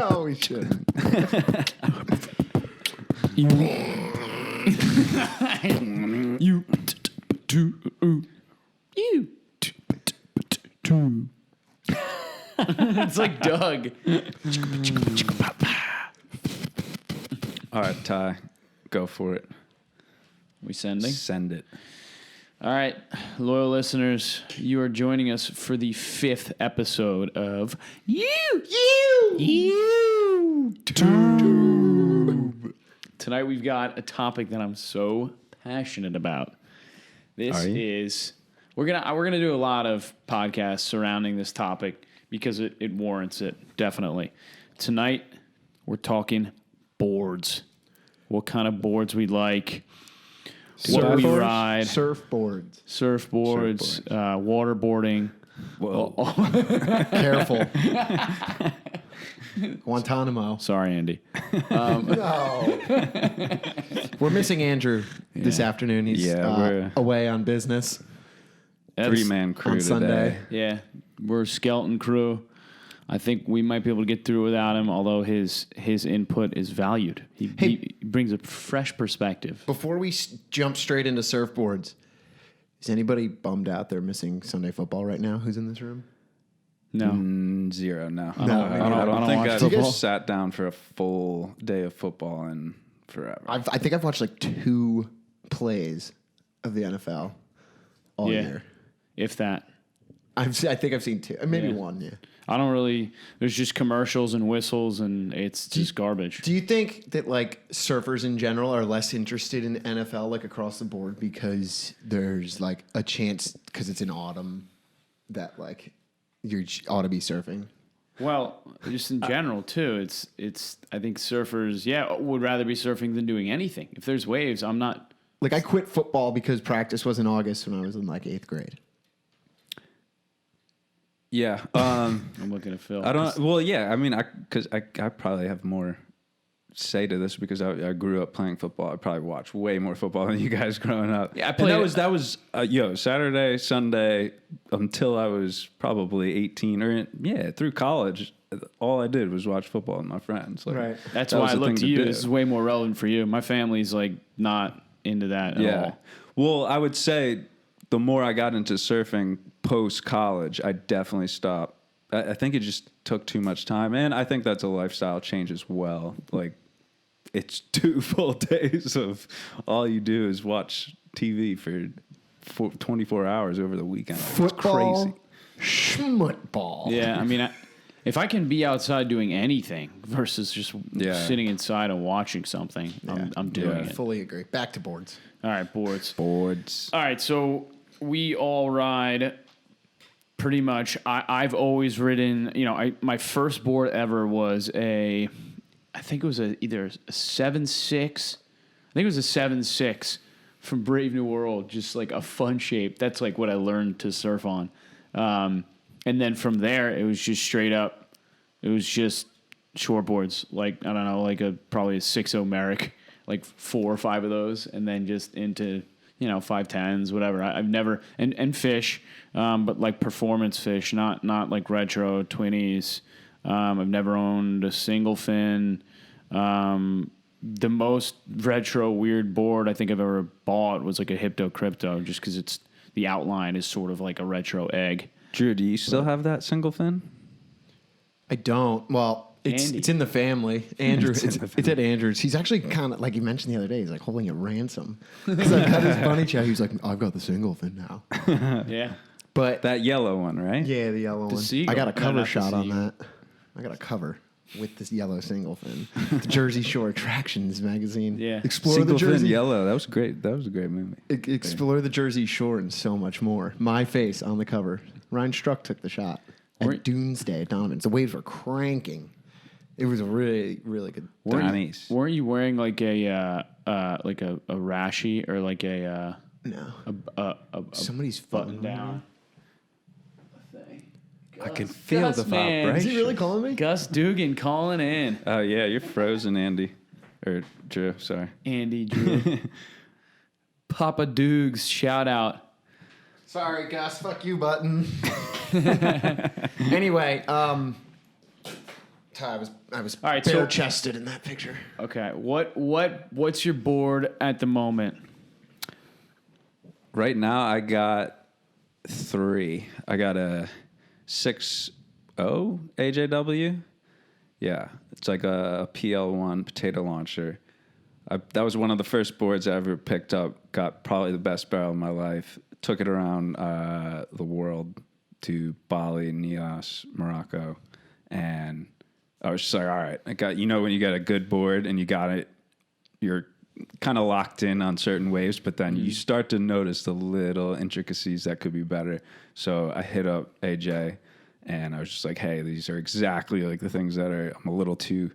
No, we shouldn't. It's like Doug. All right, Ty, go for it. We sending? Send it. All right, loyal listeners, you are joining us for the 5th episode of Yewwwtoob. Tonight we've got a topic that I'm so passionate about. This is we're gonna do a lot of podcasts surrounding this topic because it warrants it, definitely. Tonight we're talking boards. What kind of boards we like. What we ride. Surfboards. Surfboards, waterboarding. Well, Careful. Guantanamo. Sorry, Andy. No. We're missing Andrew this afternoon. He's we're away on business. three-man crew on today. Sunday. Yeah, we're a skeleton crew. I think we might be able to get through without him, although his input is valued. He brings a fresh perspective. Before we jump straight into surfboards, is anybody bummed out they're missing Sunday football right now? Who's in this room? No. Zero, no. I don't think watch I've football. sat down for a full day of football in forever. I think I've watched like 2 plays of the NFL all year. If that. I think I've seen 2. Maybe 1, yeah. I don't really. There's just commercials and whistles, and it's just garbage. Do you think that like surfers in general are less interested in NFL like across the board because there's like a chance because it's in autumn that like you ought to be surfing? Well, just in general too. It's. I think surfers, would rather be surfing than doing anything. If there's waves, I'm not. Like I quit football because practice was in August when I was in like 8th grade. Yeah. I'm looking at Phil. I don't. Well, yeah. I mean, because I probably have more say to this because I grew up playing football. I probably watched way more football than you guys growing up. Yeah, I played. And that was Saturday, Sunday until I was probably 18 or through college. All I did was watch football with my friends. Like, Right. That's that why was I the looked thing to you. do. This is way more relevant for you. My family's like not into that at all. Well, I would say the more I got into surfing post college, I definitely stopped. I think it just took too much time, and I think that's a lifestyle change as well. Like, it's 2 full days of all you do is watch TV for 24 hours over the weekend. Like, Football, it's crazy. schmutball. Yeah, I mean, if I can be outside doing anything versus just sitting inside and watching something, I'm doing it. Fully agree. Back to boards. All right, boards. Boards. All right, so we all ride pretty much. I've always ridden, my first board ever was I think it was either a 7.6. I think it was a 7.6 from Brave New World, just like a fun shape. That's like what I learned to surf on. And then from there, it was just straight up. It was just shortboards, like, I don't know, probably a 6.0 Merrick, like 4 or 5 of those, and then just into 510s, whatever. I've never and fish, but like performance fish, not like retro 20s. I've never owned a single fin. The most retro weird board I think I've ever bought was like a Hypto Crypto, just because the outline is sort of like a retro egg. Drew, do you still have that single fin? I don't. Well, it's in the family. Andrew, it's at Andrew's. He's actually kind of, like you mentioned the other day, he's like holding a ransom. Because I cut his bunny chow. He was like, I've got the single fin now. Yeah. But That yellow one, right? yeah, the yellow one. seagull. I got a No, cover not the shot on seagull. that. I got a cover with this yellow single fin. The Jersey Shore Attractions magazine. Yeah. Explore Single the Jersey. fin yellow. That was great. That was a great movie. Explore the Jersey Shore and so much more. My face on the cover. Ryan Struck took the shot at Doomsday at Donovan's. The waves were cranking. It was a really, really good. Nice. Weren't you wearing like a rashi or like a Somebody's button phone. down? I can feel the vibration. Is he really calling me? Gus Dugan calling in. Oh, yeah. You're frozen, Andy. Or Drew, sorry. Andy Drew. Papa Doogs, shout out. Sorry, Gus. Fuck you, button. Anyway, I was All right, so- bare chested in that picture. Okay. What's your board at the moment? Right now, I got 3. I got a 6.0 AJW. Yeah, it's like a PL1 potato launcher. That was one of the first boards I ever picked up. Got probably the best barrel of my life. Took it around the world to Bali, Nias, Morocco, and I was just like, all right, when you got a good board and you got it, you're kind of locked in on certain waves, but then you start to notice the little intricacies that could be better. So I hit up AJ and I was just like, hey, these are exactly like the things that I'm a little too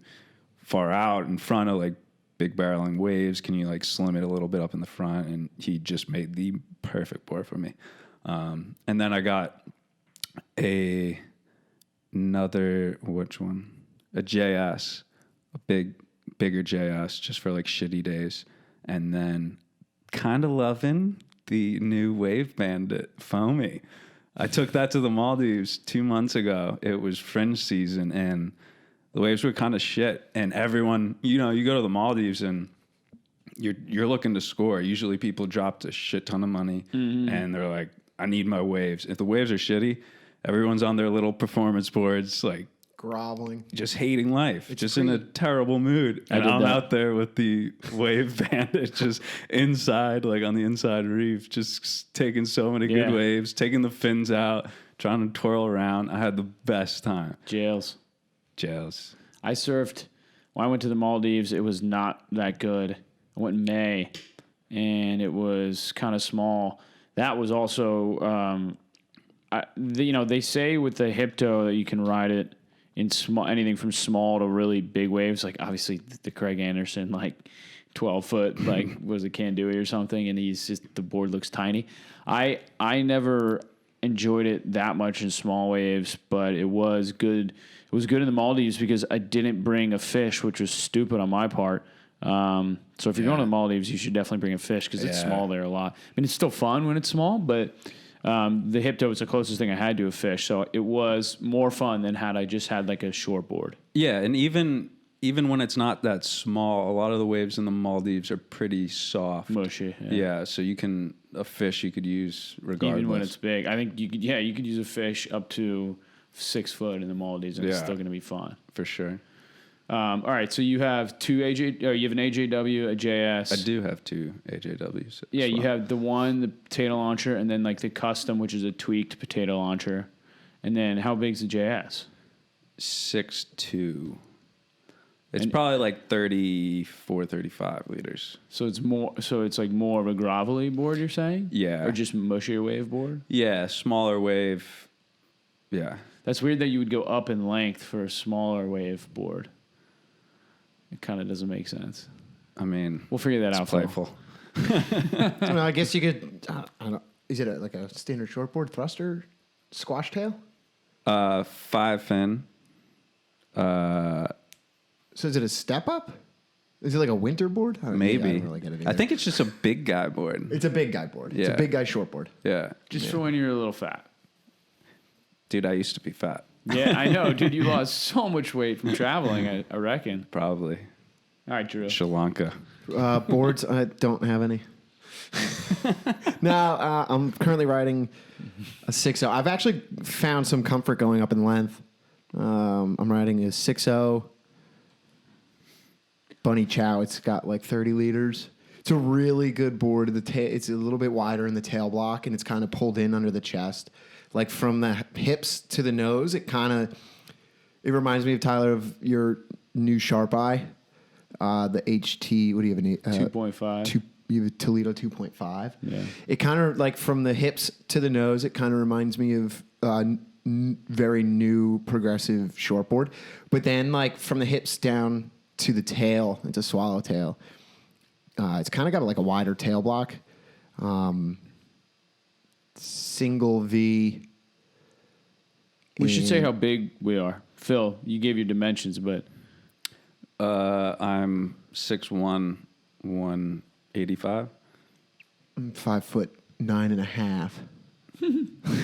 far out in front of like big barreling waves. Can you like slim it a little bit up in the front? And he just made the perfect board for me. And then I got which one? A JS, bigger JS, just for like shitty days. And then kind of loving the new Wave Bandit foamy. I took that to the Maldives 2 months ago. It was fringe season and the waves were kind of shit. And everyone, you go to the Maldives and you're looking to score. Usually people dropped a shit ton of money and they're like, I need my waves. If the waves are shitty, everyone's on their little performance boards, like Groveling. just hating life, just in a terrible mood. And I'm out there with the Wave Bandit just inside, like on the inside reef, just taking so many good waves, taking the fins out, trying to twirl around. I had the best time. Jails. I surfed. When I went to the Maldives, it was not that good. I went in May, and it was kind of small. That was also, they say with the Hipto that you can ride it in anything from small to really big waves. Like obviously the Craig Anderson, like 12 foot, like was a Kandui or something, and the board looks tiny. I never enjoyed it that much in small waves, but it was good. It was good in the Maldives because I didn't bring a fish, which was stupid on my part. So if you're going to the Maldives, you should definitely bring a fish because it's small there a lot. I mean, it's still fun when it's small, but the Hipto was the closest thing I had to a fish. So it was more fun than had I just had like a short board. Yeah, and even when it's not that small, a lot of the waves in the Maldives are pretty soft. Mushy. Yeah, so a fish you could use regardless. Even when it's big. I think you could use a fish up to 6 foot in the Maldives and it's still going to be fun. For sure. All right, so you have you have an AJW, a JS. I do have 2 AJWs. Yeah, you have the potato launcher, and then like the custom, which is a tweaked potato launcher. And then how big's the JS? 6'2". It's probably like 34, 35 liters. So it's more. So it's like more of a grovelly board, you're saying? Yeah. Or just mushier wave board? Yeah, smaller wave. Yeah. That's weird that you would go up in length for a smaller wave board. It kind of doesn't make sense. I mean, we'll figure that out. Playful. So I guess you could. I don't know, is it like a standard shortboard thruster squash tail? 5 fin. So is it a step up? Is it like a winter board? Maybe. I don't really get it. I think it's just a big guy board. It's a big guy board. It's a big guy shortboard. Yeah. Just for when you're a little fat. Dude, I used to be fat. Yeah, I know. Dude, you lost so much weight from traveling, I reckon. Probably. All right, Drew. Sri Lanka. Boards, I don't have any. No, I'm currently riding a 6.0. I've actually found some comfort going up in length. I'm riding a 6.0 Bunny Chow. It's got like 30 liters. It's a really good board. It's a little bit wider in the tail block, and it's kind of pulled in under the chest. Like from the hips to the nose, it reminds me of, Tyler, of your new Sharp Eye, the HT. What do you have? 2.5. You have a Toledo 2.5. Yeah. It kind of like from the hips to the nose, it kind of reminds me of very new progressive shortboard. But then like from the hips down to the tail, it's a swallowtail. It's kind of got like a wider tail block. Single V. We should say how big we are. Phil, you gave your dimensions, but I'm 6'1", 185. I'm 5'9.5".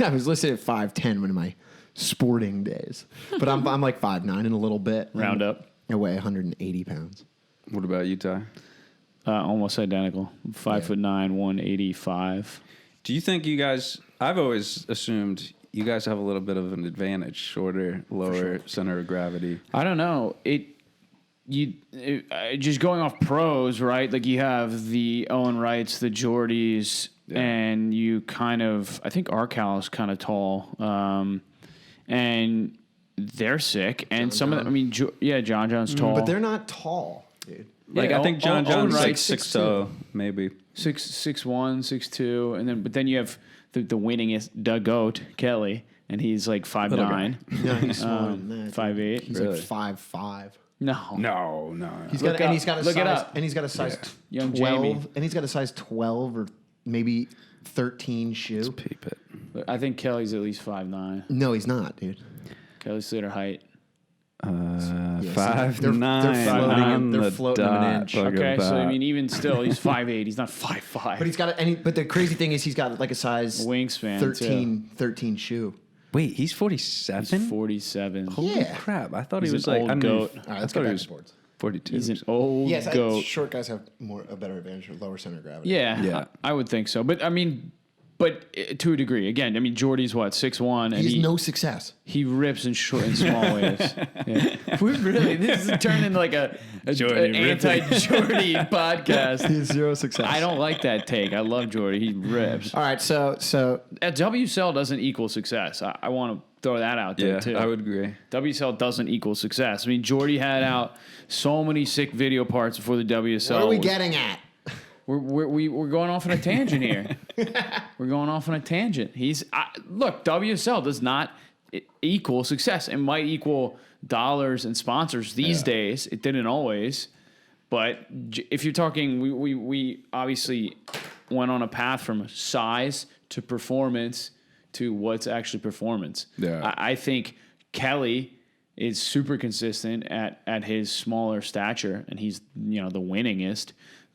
I was listed at 5'10" when my sporting days. But I'm like 5'9" and a little bit. Round up. I weigh 180 pounds. What about you, Ty? Almost identical. 5'9", 185. Do you think you guys? I've always assumed you guys have a little bit of an advantage, shorter, lower center of gravity. I don't know. Just going off pros, right? Like you have the Owen Wrights, the Geordies, and you kind of, I think Arcal is kind of tall, and they're sick. And some of them, I mean, John John's tall, But they're not tall, dude. Like Yeah, I think John Owen John's like Wright's 6'0", maybe. 6'1", 6'2", but then you have the winningest Doug Goat, Kelly, and he's like 5'9", No, he's smaller than that. 5'8". He's Really? like 5'5". No. He's Look got up. he's got a Look it size up. and he's got a size Young 12 Jamie. and he's got a size 12 or maybe 13 shoe. Peep it. I think Kelly's at least 5'9". No, he's not, dude. Kelly's Slater height. Yeah, see, 5'9". they're floating him an inch. Look at Okay, so I that. mean, even still, he's 5'8". He's not 5'5". But he's got but the crazy thing is he's got like a size Wingspan, 13 shoe. Wait, he's 47. He's 47. Holy Yeah. crap! I thought He's he was an like old I mean, goat. All right, I let's thought get he back was to sports. 42. He's an old Yes, goat. short guys have a better advantage or lower center of gravity. Yeah, Yeah. I would think so. But I mean, to a degree. Again, I mean, Jordy's what, 6'1", and He's no success. he rips in small waves. Yeah. This is turning into like an anti-Jordy podcast. He's zero success. I don't like that take. I love Jordy. He rips. All right, so WSL doesn't equal success. I want to throw that out there Yeah, too. I would agree. WSL doesn't equal success. I mean, Jordy had out so many sick video parts before the WSL. what are we getting at? We're going off on a tangent here. We're going off on a tangent. Look, WSL does not equal success. It might equal dollars and sponsors these days. It didn't always. But if you're talking, we obviously went on a path from size to performance to what's actually performance. Yeah. I think Kelly is super consistent at his smaller stature, and he's the winningest.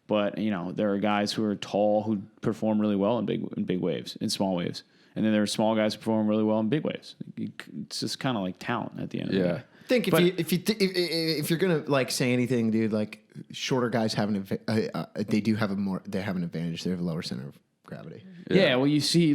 But there are guys who are tall who perform really well in big waves, in small waves, and then there are small guys who perform really well in big waves. It's just kind of like talent at the end of the day. I think if you're gonna like say anything, dude, like shorter guys have they have an advantage. They have a lower center of gravity. Yeah, well, you see,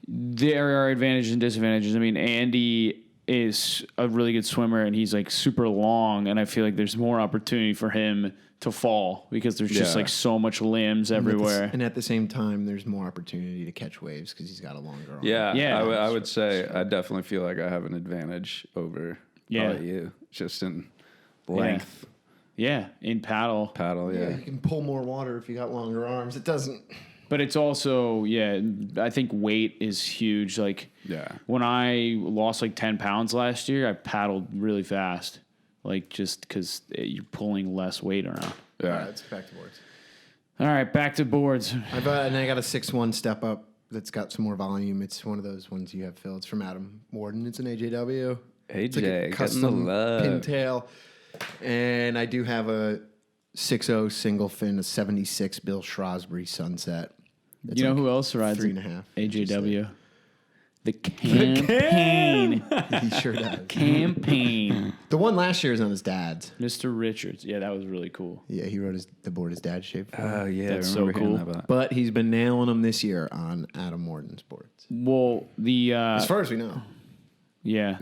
there are advantages and disadvantages. I mean, Andy is a really good swimmer, and he's like super long, and I feel like there's more opportunity for him to fall because there's just like so much limbs everywhere. And at the same time, there's more opportunity to catch waves because he's got a longer arm. Yeah. I would say I definitely feel like I have an advantage over you, just in length. Yeah, in paddle. Yeah, you can pull more water if you got longer arms. It doesn't. But it's also, I think weight is huge. Like, when I lost like 10 pounds last year, I paddled really fast. Like, just because you're pulling less weight around. Yeah. All right, let's get back to boards. All right, back to boards. And I got a 6'1" step up that's got some more volume. It's one of those ones you have, Phil. It's from Adam Warden. It's an AJW. It's like a custom pintail. And I do have a 6'0" single fin, a 76 Bill Shrewsbury Sunset. That's You know who else rides 3.5. AJW? The campaign. He sure does. Campaign. The one last year is on his dad's. Mr. Richards. Yeah, that was really cool. Yeah, he rode the board his dad shaped for. Oh yeah, That's I so remember hearing cool. about that. But he's been nailing them this year on Adam Warden's boards. Well, As far as we know. Yeah.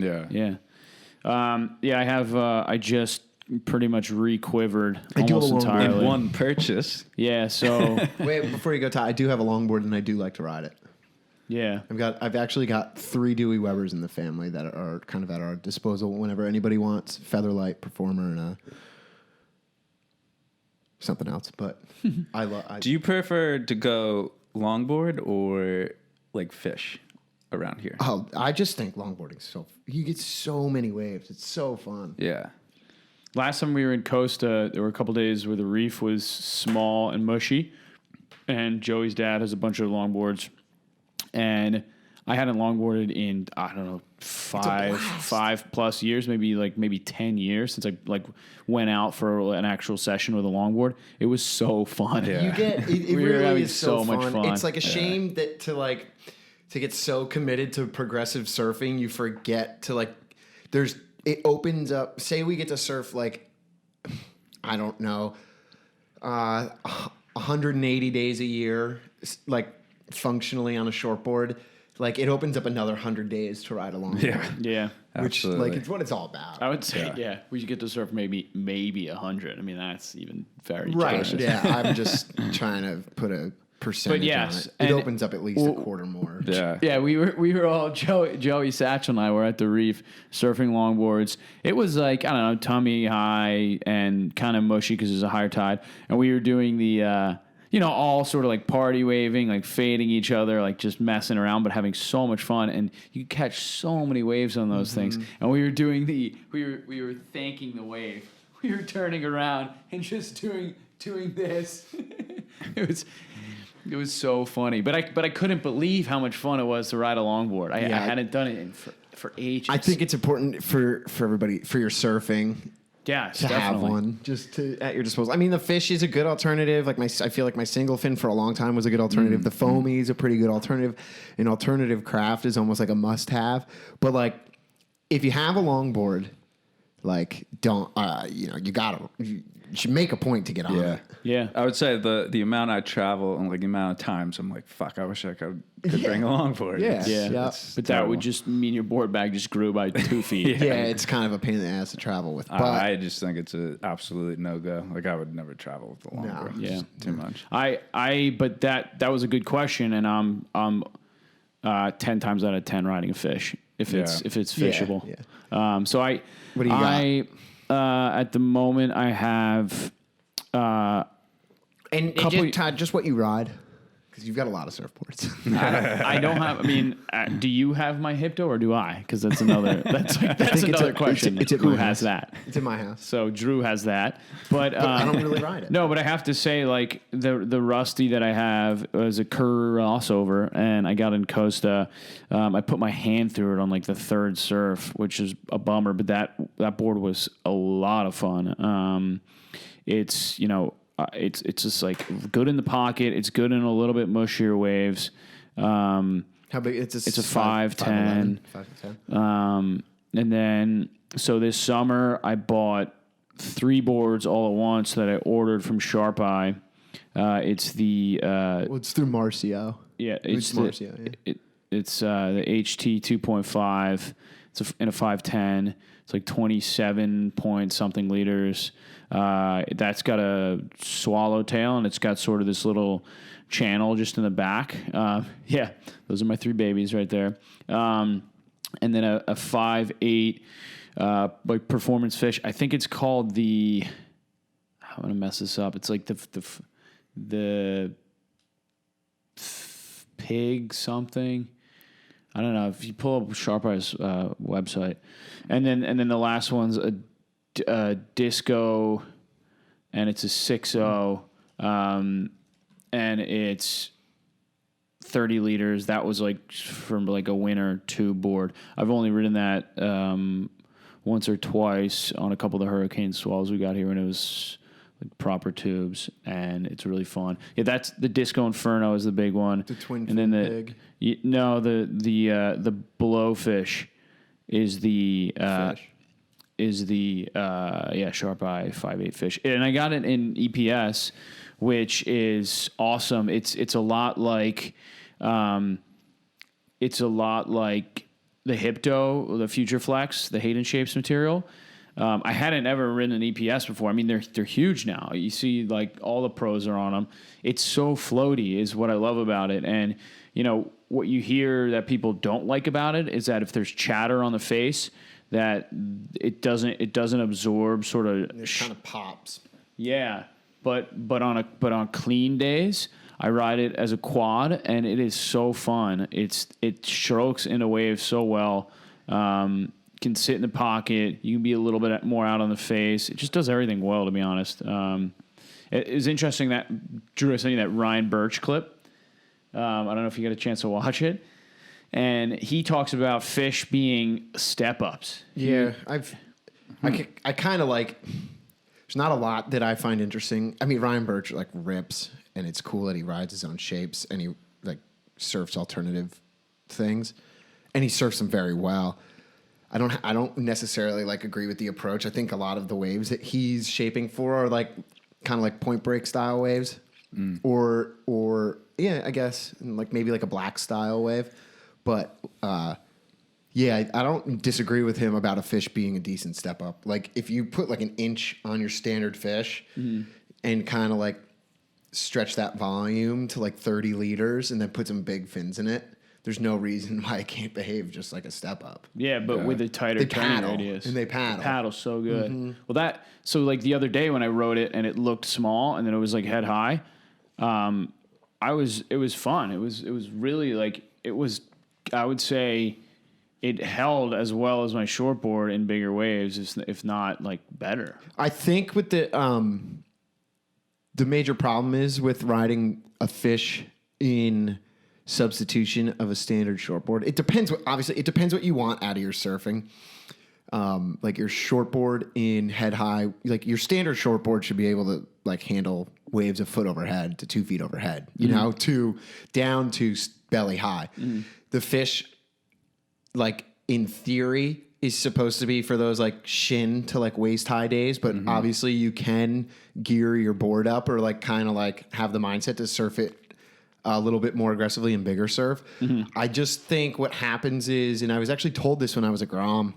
I have. I just pretty much re-quivered do almost a longboard. entirely. In one purchase. Yeah. So Wait, before you go, Ty, I do have a longboard and I do like to ride it. yeah. I've actually got 3 Dewey Webbers in the family that are kind of at our disposal whenever anybody wants. Featherlight, Performer, and something else. But Do you prefer to go longboard or like fish around here? Oh, I just think longboarding you get so many waves. It's so fun. Yeah. Last time we were in Costa, there were a couple days where the reef was small and mushy, and Joey's dad has a bunch of longboards, and I hadn't longboarded in I don't know 5+ years, maybe 10 years since I went out for an actual session with a longboard. It was so fun. Yeah. You get it We were really having is so so much fun. It's like a shame that to to get so committed to progressive surfing, you forget to like. It opens up. Say we get to surf like, I don't know, 180 days a year, like functionally on a shortboard. Like it opens up another 100 days to ride along. Yeah. Which Absolutely. like it's what it's all about. I would say, we should get to surf maybe 100. I mean, that's even very Right. generous. Yeah. I'm just trying to put a percentage yes, on it. It and- opens up at least a quarter more. Yeah. Yeah, we were all Joey Satchel and I were at the reef surfing longboards. It was like, I don't know, tummy high and kind of mushy because there's a higher tide, and we were doing the all sort of like party waving, like fading each other, like just messing around, but having so much fun, and you catch so many waves on those things. And we were doing we were thanking the wave. We were turning around and just doing this. It was so funny, but I couldn't believe how much fun it was to ride a longboard. I hadn't done it for ages. I think it's important for everybody, for your surfing, yes, to definitely. have one just at your disposal. I mean, the fish is a good alternative. Like I feel like my single fin for a long time was a good alternative. The foamy is a pretty good alternative. An alternative craft is almost like a must have. But like, if you have a longboard, like don't you should make a point to get on it. Yeah. I would say the amount I travel and like the amount of times I'm like, fuck, I wish I could bring a longboard. Yeah. Yeah, Yeah. but that would just mean your board bag just grew by 2 feet. Yeah, it's kind of a pain in the ass to travel with. But I just think it's an absolute no-go. Like I would never travel with the longboard. Yeah. It's too much. But that was a good question, and I'm 10 times out of 10 riding a fish if it's fishable. Yeah. So I What do you got? at the moment I have and Todd, just what you ride, because you've got a lot of surfboards. I don't have. I mean, do you have my Hipto or do I? Because that's another. That's another question. It's at Who my has house. that? It's in my house. So Drew has that, but I don't really ride it. No, but I have to say, like the Rusty that I have was a crossover, and I got in Costa. I put my hand through it on like the third surf, which is a bummer. But that board was a lot of fun. It's it's just like good in the pocket. It's good in a little bit mushier waves. How big? It's a 5'10". 5'10". And then so this summer I bought 3 boards all at once that I ordered from Sharp Eye. It's the Well, it's through Marcio. it's Marcio. Yeah. it's the HT 2.5. It's in a 5'10". It's like 27 point something liters. That's got a swallowtail, and it's got sort of this little channel just in the back. Yeah, those are my 3 babies right there. And then a 5'8", like performance fish. I think it's called the. I'm gonna mess this up. It's like the pig something. I don't know if you pull up Sharp Eye's website, and then the last one's a disco, and it's a 6.0, and it's 30 liters. That was like from like a winter tube board. I've only ridden that once or twice on a couple of the hurricane swells we got here, and it was like proper tubes, and it's really fun. Yeah, that's the Disco Inferno is the big one. The twin and then pig. The blowfish is the Fish. Sharp Eye 5'8" fish, and I got it in EPS, which is awesome. It's a lot like the Hipto, the Future Flex, the Hayden Shapes material. I hadn't ever ridden an EPS before. I mean, they're huge now. You see, like all the pros are on them. It's so floaty, is what I love about it. And what you hear that people don't like about it is that if there's chatter on the face, that it doesn't absorb sort of. It kind of pops. Yeah, but on clean days, I ride it as a quad, and it is so fun. It strokes in a wave so well. Can sit in the pocket. You can be a little bit more out on the face. It just does everything well, to be honest. It was interesting that Drew was saying that Ryan Birch clip. I don't know if you got a chance to watch it. And he talks about fish being step-ups. Yeah, I kind of like. There's not a lot that I find interesting. I mean, Ryan Birch like rips, and it's cool that he rides his own shapes and he like surfs alternative things, and he surfs them very well. I don't necessarily like agree with the approach. I think a lot of the waves that he's shaping for are like kind of like Point Break style waves, or yeah, I guess like maybe like a black style wave, but. Yeah, I don't disagree with him about a fish being a decent step up. Like if you put like an inch on your standard fish and kind of like stretch that volume to like 30 liters and then put some big fins in it, there's no reason why it can't behave just like a step up. Yeah, but with a tighter turning radius. And they paddle. The paddle's so good. Well, so like the other day when I rode it and it looked small and then it was like head high, it was fun. It was really like, I would say, it held as well as my shortboard in bigger waves, if not like better. I think with the major problem is with riding a fish in substitution of a standard shortboard. It depends what you want out of your surfing. Like your shortboard in head high, like your standard shortboard should be able to like handle waves a foot overhead to 2 feet overhead, you know, down to belly high. The fish, like in theory, is supposed to be for those like shin to like waist high days, but obviously you can gear your board up or like kind of like have the mindset to surf it a little bit more aggressively in bigger surf. I just think what happens is, and I was actually told this when I was at Grom,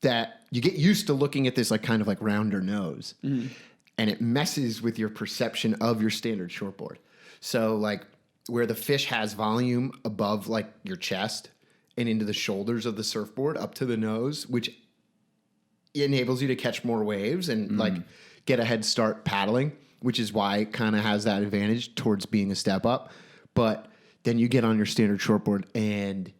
that you get used to looking at this like kind of like rounder nose, and it messes with your perception of your standard shortboard. So like where the fish has volume above like your chest and into the shoulders of the surfboard up to the nose, which enables you to catch more waves and like get a head start paddling, which is why it kind of has that advantage towards being a step up. But then you get on your standard shortboard and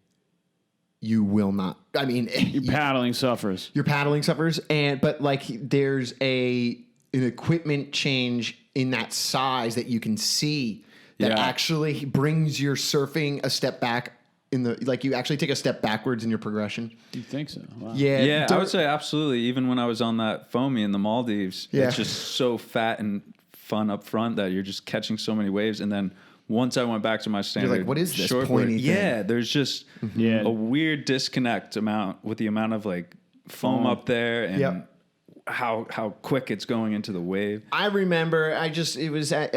you will not. I mean, your paddling suffers. Your paddling suffers, but like there's an equipment change in that size that you can see that actually brings your surfing a step back like you actually take a step backwards in your progression. You think so? Wow. Yeah, I would say absolutely. Even when I was on that foamy in the Maldives, it's just so fat and fun up front that you're just catching so many waves. And then once I went back to my standard, you're like, what is this shortboard, pointy thing? Yeah, there's just a weird disconnect with the amount of like foam up there and how quick it's going into the wave. I remember it was at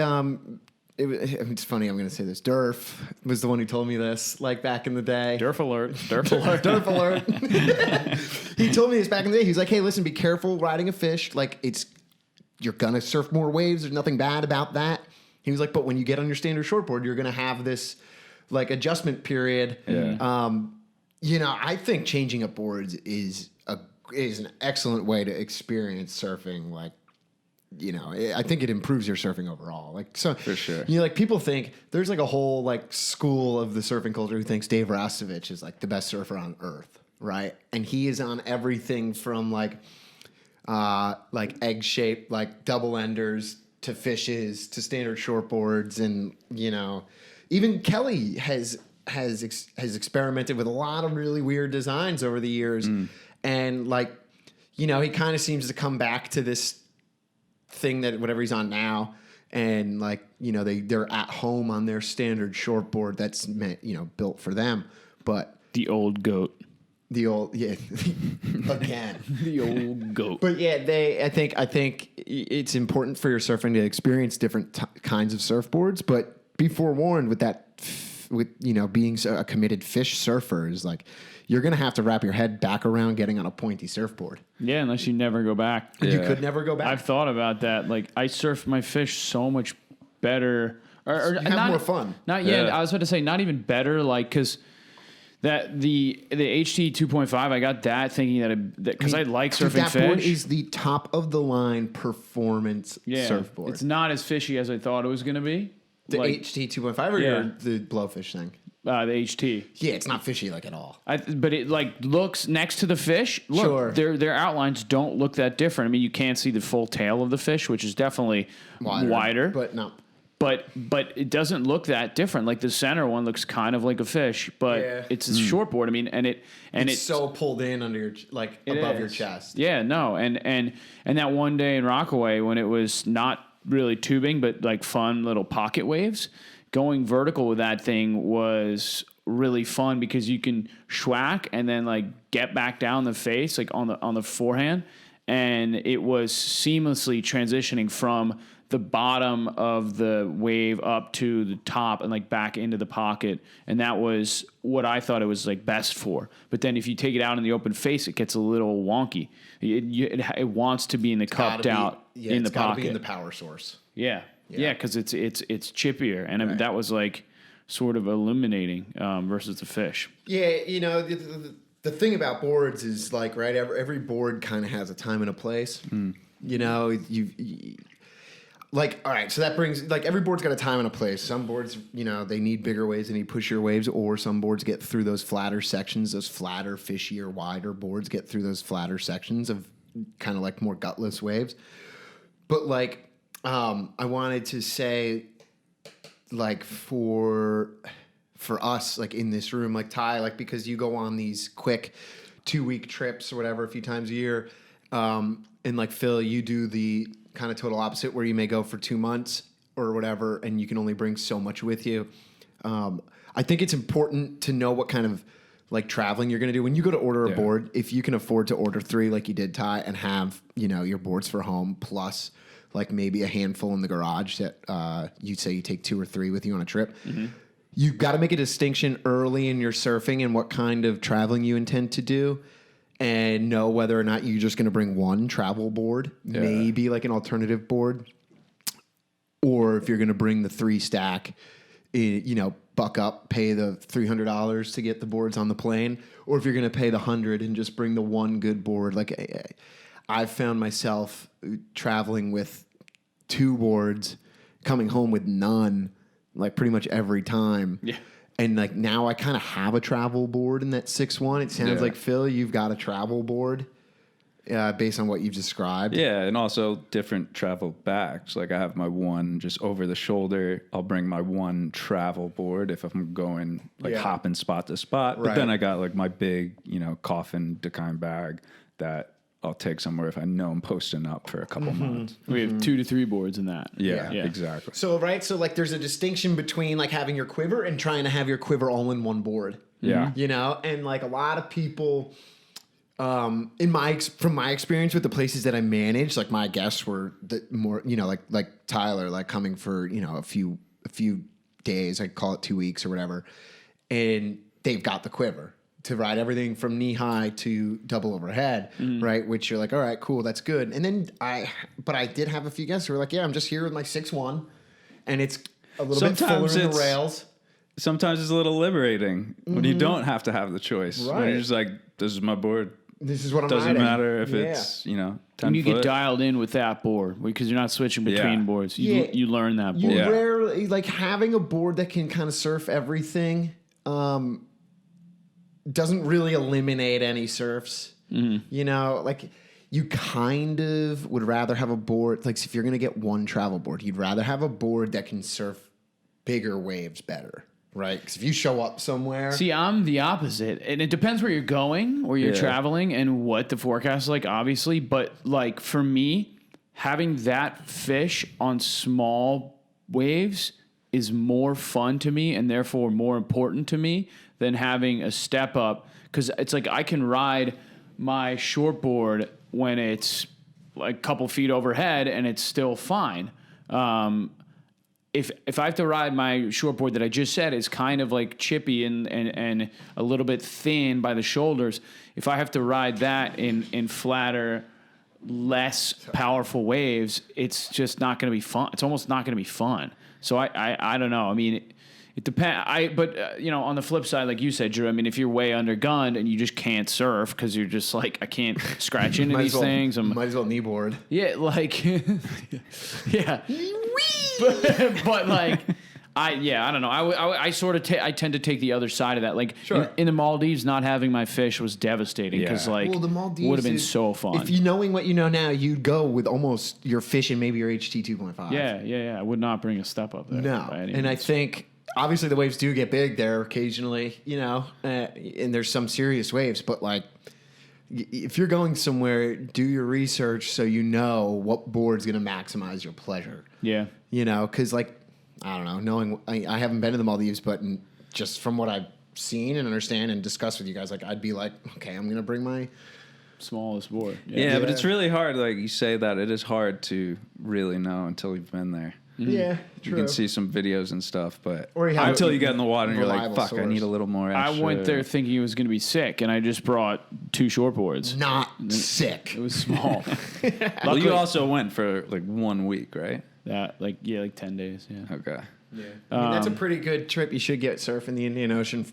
it's funny, I'm going to say this. Durf was the one who told me this, like back in the day. Durf alert. Durf alert. Durf alert. He told me this back in the day. He's like, hey, listen, be careful riding a fish. Like, you're going to surf more waves. There's nothing bad about that. He was like, but when you get on your standard shortboard, you're going to have this, like, adjustment period. Yeah. You know, I think changing up boards is an excellent way to experience surfing, like, you know, I think it improves your surfing overall. Like, so for sure, you know, like people think there's like a whole like school of the surfing culture who thinks Dave Rastovich is like the best surfer on earth, right? And he is on everything from like egg shaped like double enders to fishes to standard shortboards, and you know, even Kelly has experimented with a lot of really weird designs over the years, and like, you know, he kind of seems to come back to this thing that whatever he's on now, and like, you know, they're at home on their standard shortboard that's meant, you know, built for them. But the old goat, again, the old goat. But yeah, I think it's important for your surfing to experience different kinds of surfboards, but be forewarned with that, with, you know, being a committed fish surfer is like, you're going to have to wrap your head back around getting on a pointy surfboard. Yeah, unless you never go back. You could never go back. I've thought about that. Like, I surf my fish so much better. Or you have more fun. Not yet. I was about to say not even better, like, because that the HT 2.5, I got that thinking because I like surfing that fish. Board is the top of the line performance surfboard. It's not as fishy as I thought it was going to be. The like, HT 2.5 or the blowfish thing? The HT. Yeah, it's not fishy like at all. But it like looks next to the fish. Look, their outlines don't look that different. I mean, you can't see the full tail of the fish, which is definitely wider. But no. But it doesn't look that different. Like the center one looks kind of like a fish, but it's a shortboard. I mean, and it's so pulled in under your above your chest. Yeah, no, and that one day in Rockaway when it was not really tubing, but like fun little pocket waves. going vertical with that thing was really fun because you can schwack and then like get back down the face, like on the forehand. And it was seamlessly transitioning from the bottom of the wave up to the top and like back into the pocket. And that was what I thought it was like best for. But then if you take it out in the open face, it gets a little wonky. It wants to be in the cupped out in the pocket. Be in the power source. Yeah. Yeah. Cause it's chippier. And I mean, that was like sort of illuminating versus the fish. Yeah. You know, the thing about boards is like, right. Every board kind of has a time and a place, you know, you like, all right, so that brings, like, every board's got a time and a place. Some boards, you know, they need bigger waves, they need pushier waves, or some boards get through those flatter sections, those flatter, fishier, wider boards get through those flatter sections of kind of like more gutless waves. But, like, I wanted to say, like, for us, like, in this room, like, Ty, like, because you go on these quick 2-week trips or whatever a few times a year, and, like, Phil, you do the kind of total opposite where you may go for 2 months or whatever and you can only bring so much with you. I think it's important to know what kind of like traveling you're going to do. When you go to order a board, if you can afford to order 3 like you did, Ty, and have, you know, your boards for home plus like maybe a handful in the garage that you'd say you take 2 or 3 with you on a trip. Mm-hmm. You've got to make a distinction early in your surfing and what kind of traveling you intend to do. And know whether or not you're just going to bring one travel board, maybe like an alternative board, or if you're going to bring the 3 stack, you know, buck up, pay the $300 to get the boards on the plane, or if you're going to pay the $100 and just bring the one good board. Like I've found myself traveling with 2 boards, coming home with none, like pretty much every time. Yeah. And like now I kind of have a travel board in that 6-1. It sounds like, Phil, you've got a travel board based on what you've described. Yeah, and also different travel bags. Like I have my one just over the shoulder. I'll bring my one travel board if I'm going like hopping spot to spot. But then I got like my big, you know, coffin Dakine bag that I'll take somewhere if I know I'm posting up for a couple months. We have 2 to 3 boards in that. Yeah, exactly. So, so like there's a distinction between like having your quiver and trying to have your quiver all in one board. Yeah. You know, and like a lot of people, from my experience with the places that I manage, like my guests were the more, you know, like Tyler, like coming for, you know, a few days, I call it 2 weeks or whatever. And they've got the quiver to ride everything from knee high to double overhead, right? Which you're like, all right, cool, that's good. And then I did have a few guests who were like, yeah, I'm just here with my 6-1, and it's a little bit fuller in the rails. Sometimes it's a little liberating when you don't have to have the choice. Right. When you're just like, this is my board. This is what I'm Doesn't riding. matter if it's, you know, 10 When you foot. get dialed in with that board, because you're not switching between boards. You learn that board. You rarely, like having a board that can kind of surf everything, doesn't really eliminate any surfs. You know, like you kind of would rather have a board, like if you're going to get one travel board, you'd rather have a board that can surf bigger waves better, right? Because if you show up somewhere... See, I'm the opposite. And it depends where you're going, where you're traveling, and what the forecast is like, obviously. But like for me, having that fish on small waves is more fun to me and therefore more important to me than having a step up, because it's like I can ride my shortboard when it's like a couple feet overhead and it's still fine. If I have to ride my shortboard that I just said is kind of like chippy and a little bit thin by the shoulders, if I have to ride that in flatter, less powerful waves, it's just not going to be fun. It's almost not going to be fun. So I don't know. I mean, it depends. But you know, on the flip side, like you said, Drew, I mean, if you're way undergunned and you just can't surf because you're just like, I can't scratch into these things. Might as well kneeboard. Yeah, like, yeah. but like, I don't know. I sort of I tend to take the other side of that. Like in the Maldives, not having my fish was devastating because like the Maldives would have been so fun. If you knowing what you know now, you'd go with almost your fish and maybe your HT 2.5. Yeah. I would not bring a step up there. No, and I think obviously the waves do get big there occasionally, you know, and there's some serious waves. But like, if you're going somewhere, do your research so you know what board's going to maximize your pleasure. Yeah, you know, because like, I don't know, knowing I haven't been to the Maldives, but just from what I've seen and understand and discussed with you guys, like I'd be like, okay, I'm gonna bring my Smallest board. Yeah, but it's really hard. Like you say that, it is hard to really know until you've been there. Yeah, You true. can see some videos and stuff, but Or you have until a you get in the water and you're like, reliable fuck, I source. need a little more I extra. went there thinking it was going to be sick, and I just brought 2 shortboards. not sick. It was small. Well, Luckily- you also went for like 1 week, right? like 10 days. Yeah. Okay. Yeah, I mean, that's a pretty good trip. You should get surfing the Indian Ocean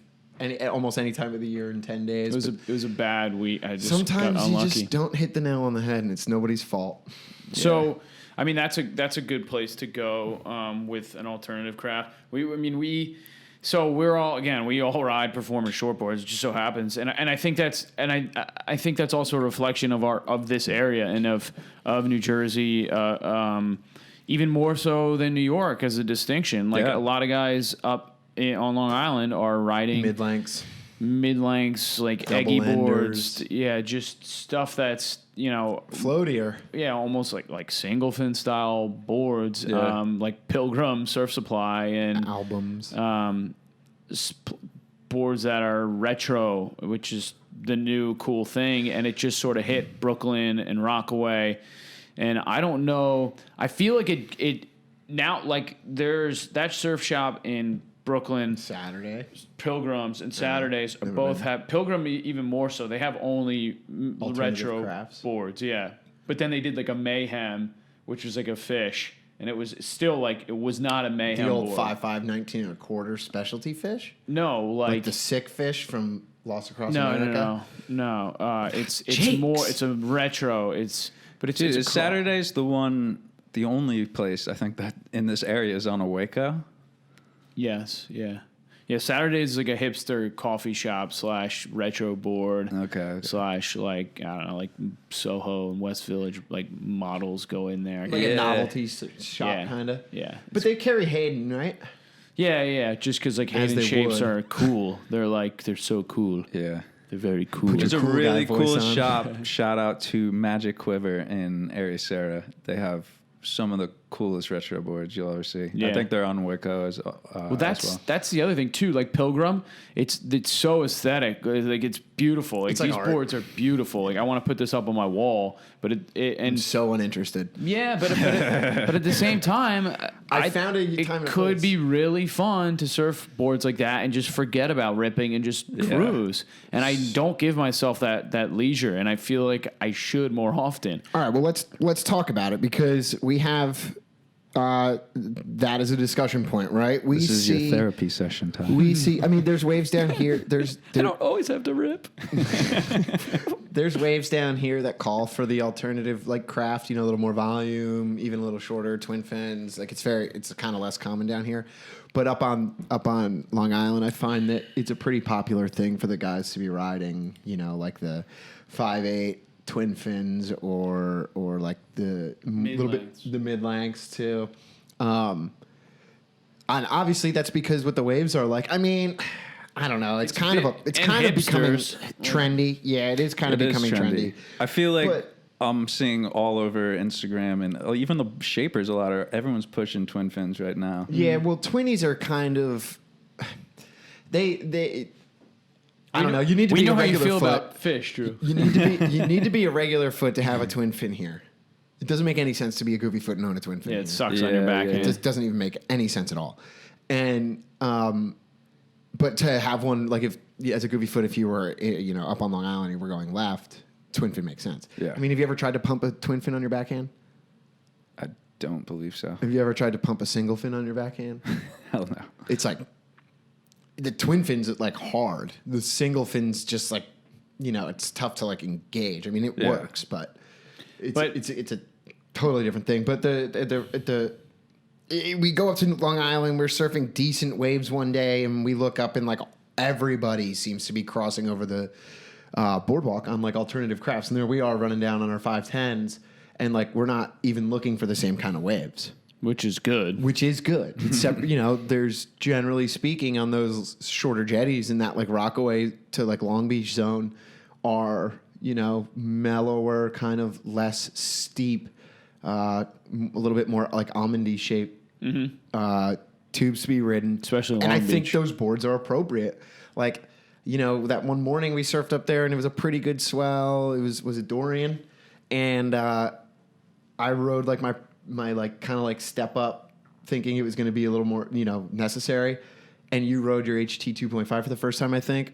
almost any time of the year in 10 days. It was a bad week. I just Sometimes got you unlucky. just don't hit the nail on the head, and it's nobody's fault. So, I mean, that's a good place to go with an alternative craft. So we all ride performance shortboards. It just so happens, and I think I think that's also a reflection of this area and of New Jersey, even more so than New York as a distinction. Like Yeah. a lot of guys up on Long Island are riding mid-lengths, like Double eggy boards. enders. Yeah, just stuff that's Floatier. yeah, almost like single fin style boards, Yeah. like Pilgrim, Surf Supply, and Albums. boards that are retro, which is the new cool thing, and it just sort of hit Brooklyn and Rockaway, and I don't know. I feel like it now, like there's that surf shop in Brooklyn, Saturday. Pilgrims and Saturdays never both been. have Pilgrim even more so. They have only Alternative retro crafts. boards, yeah. But then they did like a Mayhem, which was like a fish, and it was still like it was not a Mayhem The old board. 5.5 19 1/4 specialty fish, No, like the sick fish from Lost Across no. America. It's Jakes. more. It's a retro. But Dude, it's is Saturday's the only place I think that in this area is on a Waco? Yes, yeah. Saturdays is like a hipster coffee shop / retro board. Okay. / like I don't know, like Soho and West Village, like models go in there. Like Yeah. a novelty shop, Yeah. kind of. Yeah. But they carry Hayden, right? Yeah. Just because like As Hayden they shapes would. are cool. They're so cool. Yeah. They're very cool. Put It's a cool guy really voice cool on. shop. Shout out to Magic Quiver in Sarah. They have some of the coolest retro boards you'll ever see. Yeah. I think they're on Waco as Well, that's as well. that's the other thing too. Like Pilgrim, it's so aesthetic. Like it's beautiful. Like It's like these art. boards are beautiful. Like I want to put this up on my wall, but I'm and so uninterested. yeah, but at the same time, I found a it time and a could place. be really fun to surf boards like that and just forget about ripping and just cruise. And I don't give myself that leisure, and I feel like I should more often. All right, well let's talk about it because we have that as a discussion point, right? We This is see your therapy session time. We see. I mean, there's waves down here. There's always have to rip. there's waves down here that call for the alternative like craft. You know, a little more volume, even a little shorter twin fins. Like it's kind of less common down here. But up on Long Island, I find that it's a pretty popular thing for the guys to be riding. You know, like the 5.8 twin fins or like the little Mid-lengths. bit the mid lengths too. And obviously that's because what the waves are like. I mean, I don't know. It's kind of becoming hipsters. trendy. Yeah, it is kind of It is becoming trendy. I feel like But- I'm seeing all over Instagram and even the shapers. Everyone's pushing twin fins right now. Yeah, well, twinnies are kind of they. I don't know. You need to We be know a how you regular feel foot. about fish, Drew. You need to be a regular foot to have a twin fin here. It doesn't make any sense to be a goofy foot and own a twin fin. Yeah, here. it sucks on your Yeah, back. yeah. It just doesn't even make any sense at all. And but to have one like if as a goofy foot, if you were up on Long Island and you were going left, twin fin makes sense. Yeah. I mean, have you ever tried to pump a twin fin on your backhand? I don't believe so. Have you ever tried to pump a single fin on your backhand? Hell no. It's like the twin fins like hard. The single fins just like it's tough to like engage. I mean, it Yeah. works, but it's a totally different thing. But we go up to Long Island. We're surfing decent waves one day, and we look up and like everybody seems to be crossing over the boardwalk on like alternative crafts, and there we are running down on our 510s, and like we're not even looking for the same kind of waves. Which is good. Which is good. Except, there's generally speaking on those shorter jetties in that like Rockaway to like Long Beach zone are, mellower, kind of less steep, a little bit more like almondy shape tube speed ridden, Especially and Long I think Beach. those boards are appropriate. Like, you know, that one morning we surfed up there and it was a pretty good swell. It was it Dorian, and I rode like my like kind of like step up, thinking it was going to be a little more, you know, necessary, and you rode your HT 2.5 for the first time, I think,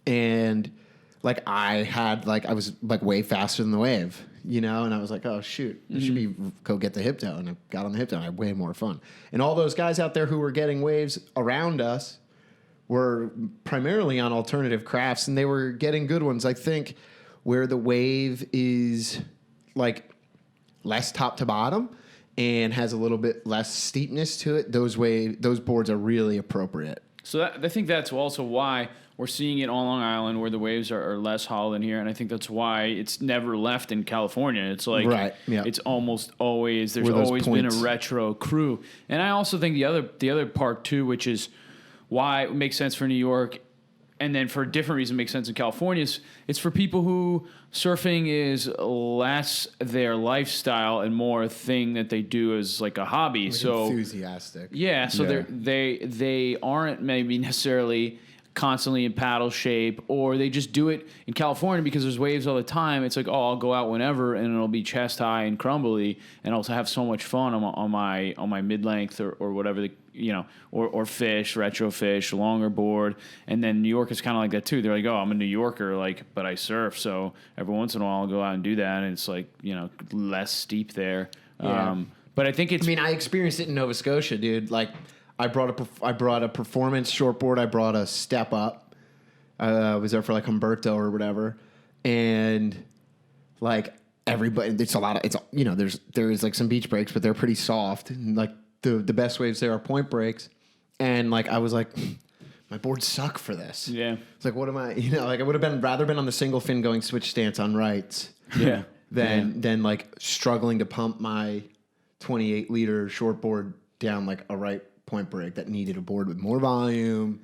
and like I was like way faster than the wave, you know, and I was like, oh shoot, I should be go get the hip toe, and I got on the hip toe, and I had way more fun. And all those guys out there who were getting waves around us were primarily on alternative crafts, and they were getting good ones. I think where the wave is like less top to bottom and has a little bit less steepness to it, those boards are really appropriate. So I think that's also why we're seeing it on Long Island, where the waves are less hollow than here, and I think that's why it's never left in California. It's like Right, yeah. it's almost always Where there's those always been a points- retro crew, and I also think the other part too, which is why it makes sense for New York, and then for a different reason makes sense in California, is it's for people who surfing is less their lifestyle and more a thing that they do as like a hobby. So enthusiastic. yeah, so Yeah. they aren't maybe necessarily constantly in paddle shape, or they just do it in California because there's waves all the time. It's like, oh, I'll go out whenever and it'll be chest high and crumbly, and I'll have so much fun on my mid length or whatever the, you know, or fish, retro fish, longer board. And then New York is kind of like that too. They're like, oh, I'm a New Yorker, like, but I surf, so every once in a while I'll go out and do that, and it's like, you know, less steep there. Yeah. But I think it's I mean, I experienced it in Nova Scotia, dude. Like, I brought a performance shortboard. I brought a step up. I was there for like Humberto or whatever, and like everybody, you know, there is like some beach breaks, but they're pretty soft, and like the best waves there are point breaks, and like I was like, my boards suck for this. yeah. It's like, what am I? You know, like I would have rather been on the single fin going switch stance on rights. Yeah. than like struggling to pump my 28 liter shortboard down like a right point break that needed a board with more volume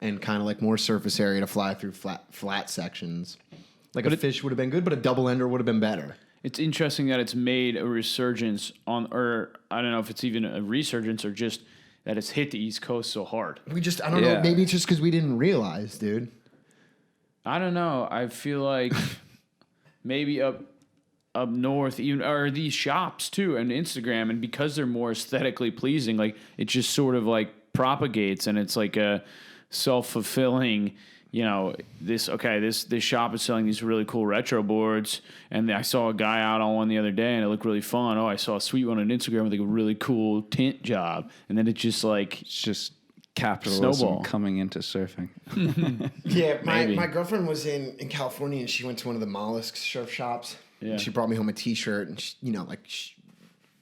and kind of like more surface area to fly through flat sections. Like a fish would have been good, but a double ender would have been better. It's interesting that it's made a resurgence or I don't know if it's even a resurgence or just that it's hit the East Coast so hard. I don't know, maybe it's just because we didn't realize, dude. I don't know. I feel like maybe up north, even or these shops too, and Instagram, and because they're more aesthetically pleasing, like it just sort of like propagates, and it's like a self-fulfilling. You know, this shop is selling these really cool retro boards, and I saw a guy out on one the other day, and it looked really fun. Oh, I saw a sweet one on Instagram with like a really cool tint job, and then it's just like It's just capitalism Snowball. coming into surfing. Yeah, Maybe. my girlfriend was in California, and she went to one of the mollusk surf shops. Yeah. And she brought me home a T-shirt, and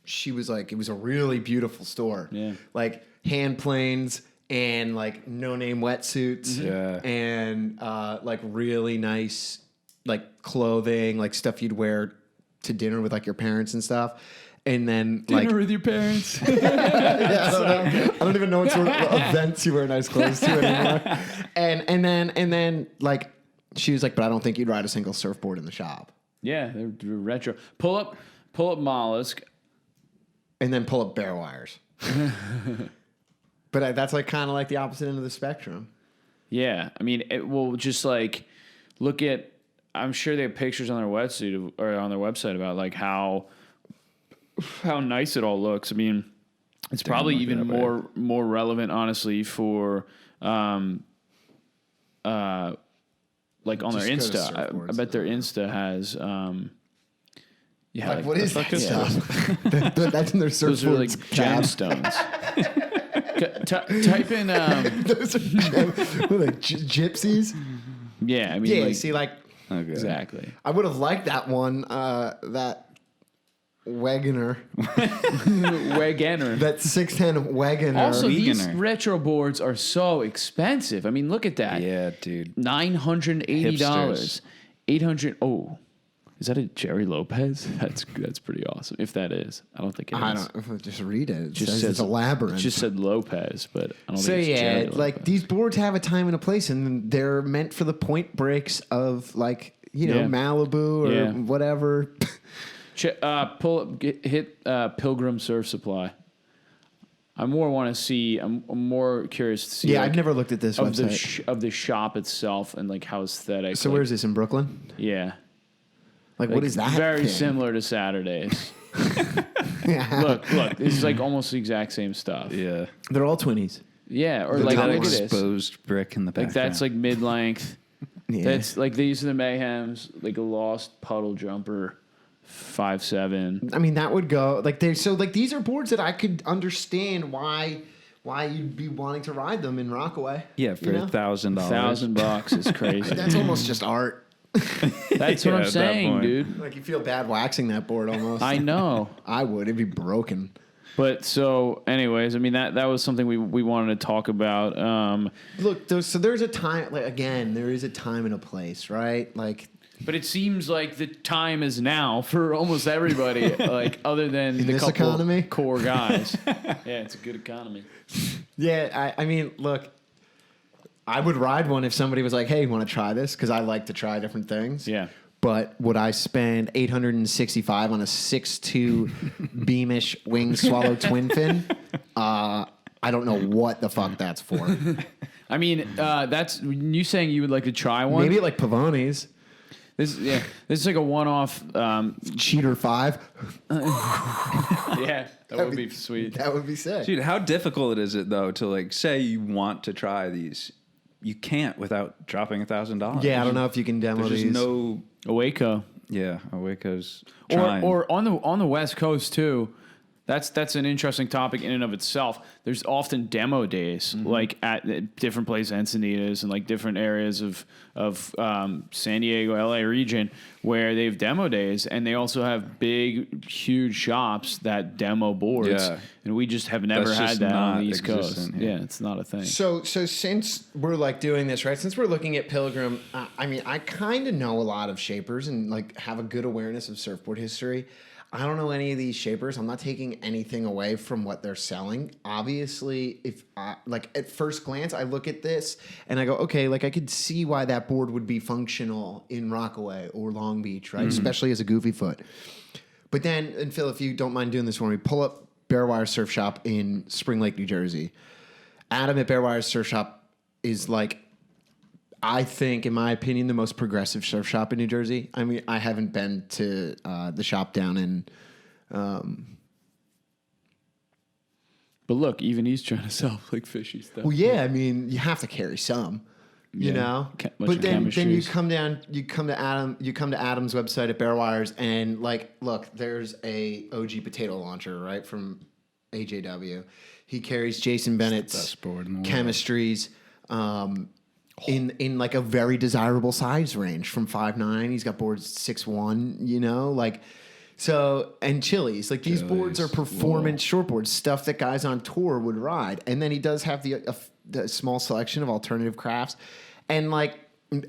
she was like, it was a really beautiful store. Yeah. Like hand planes and like no name wetsuits. Yeah. And like really nice like clothing, like stuff you'd wear to dinner with like your parents and stuff. And then like with your parents. yeah, I don't even know what sort of events you wear nice clothes to anymore. And then like she was like, but I don't think you'd ride a single surfboard in the shop. Yeah, they're retro. Pull up mollusk. And then pull up bare wires. But that's like kind of like the opposite end of the spectrum. Yeah, I mean, it will just like look at. I'm sure they have pictures on their wetsuit or on their website about like how nice it all looks. I mean, it's probably look it even up, more relevant, honestly, for like on their Just go to Insta. I surfboards. bet their Insta has yeah, Like, what is the that fuck is stuff? That's in their Those are like surfboards tab. gemstones. Type in Those are like gypsies. yeah, I mean Yeah, like, see, like Okay. exactly. I would have liked that one, that Wagoner, Wagoner. that 610 Wagoner. Also, these Veganer. retro boards are so expensive. I mean, look at that. Yeah, dude. $980. Hipsters. 800. Oh, is that a Jerry Lopez? That's pretty awesome. If that is, I don't think it is. I don't just read it. It Just says says it's a labyrinth. It just said Lopez, but I don't So think it's yeah, Jerry like Lopez. these boards have a time and a place, and they're meant for the point breaks of like Yeah. Malibu or Yeah. whatever. Pull up, hit Pilgrim Surf Supply. I more want to see. I'm more curious to see. Yeah, like, I've never looked at this of website. of the shop itself and like how aesthetic. So like, where's this, in Brooklyn? Yeah. Like what is that? Very thing? similar to Saturdays. Yeah. Look. This is like almost the exact same stuff. Yeah. They're all 20s. Yeah, or The like top look one. at this. Exposed brick in the background. Like that's like mid length. Yeah. That's like these are the Mayhems, like a lost puddle jumper, 5'7". I mean, that would go like they. So like these are boards that I could understand why you'd be wanting to ride them in Rockaway. Yeah, for you know? $1,000. $1,000 is crazy. That's almost just art. That's Yeah, what I'm at that saying, point. dude. Like you feel bad waxing that board almost. I know. I would. It'd be broken. But so, anyways, I mean that was something we wanted to talk about. Look, so there's a time. Like again, there is a time and a place, right? Like But it seems like the time is now for almost everybody, like other than In the this couple economy? core guys. Yeah, it's a good economy. yeah, I mean, look, I would ride one if somebody was like, "Hey, you want to try this?" Because I like to try different things. Yeah. But would I spend $865 on a 6'2" Beamish wing swallow twin fin? I don't know what the fuck that's for. I mean, that's you saying you would like to try one. Maybe like Pavone's This is like a one-off. Cheater 5. Yeah, that would be sweet. That would be sick. Dude, how difficult is it though to like say you want to try these? You can't without dropping $1,000. Yeah, I don't know if you can demo There's these. just no. A Waco, Yeah, Awako's trying. or on the West Coast too. That's an interesting topic in and of itself. There's often demo days, like at different places, Encinitas and like different areas of San Diego, LA region, where they have demo days, and they also have big, huge shops that demo boards. Yeah. And we just have never That's had just that on not the East Coast. existent here. Yeah, it's not a thing. So since we're like doing this, right? Since we're looking at Pilgrim, I mean, I kind of know a lot of shapers and like have a good awareness of surfboard history. I don't know any of these shapers. I'm not taking anything away from what they're selling. Obviously, if like at first glance, I look at this and I go, okay, like I could see why that board would be functional in Rockaway or Long Beach, right? Especially as a goofy foot. But then, and Phil, if you don't mind doing this for me, pull up Bearwire Surf Shop in Spring Lake, New Jersey. Adam at Bearwire Surf Shop is like, I think, in my opinion, the most progressive surf shop in New Jersey. I mean, I haven't been to the shop down in. But look, even he's trying to sell like fishy stuff. Well, yeah, I mean, you have to carry some, you Yeah. know. Bunch But of then you chemistries. come down, you come to Adam's website at Bearwires, and like, look, there's a OG potato launcher right from AJW. He carries Jason Bennett's best board in the world. chemistries. In like a very desirable size range from 5'9". He's got boards 6'1", you know, like so, and Chili's. Like these boards are performance shortboards, stuff that guys on tour would ride. And then he does have the small selection of alternative crafts. And like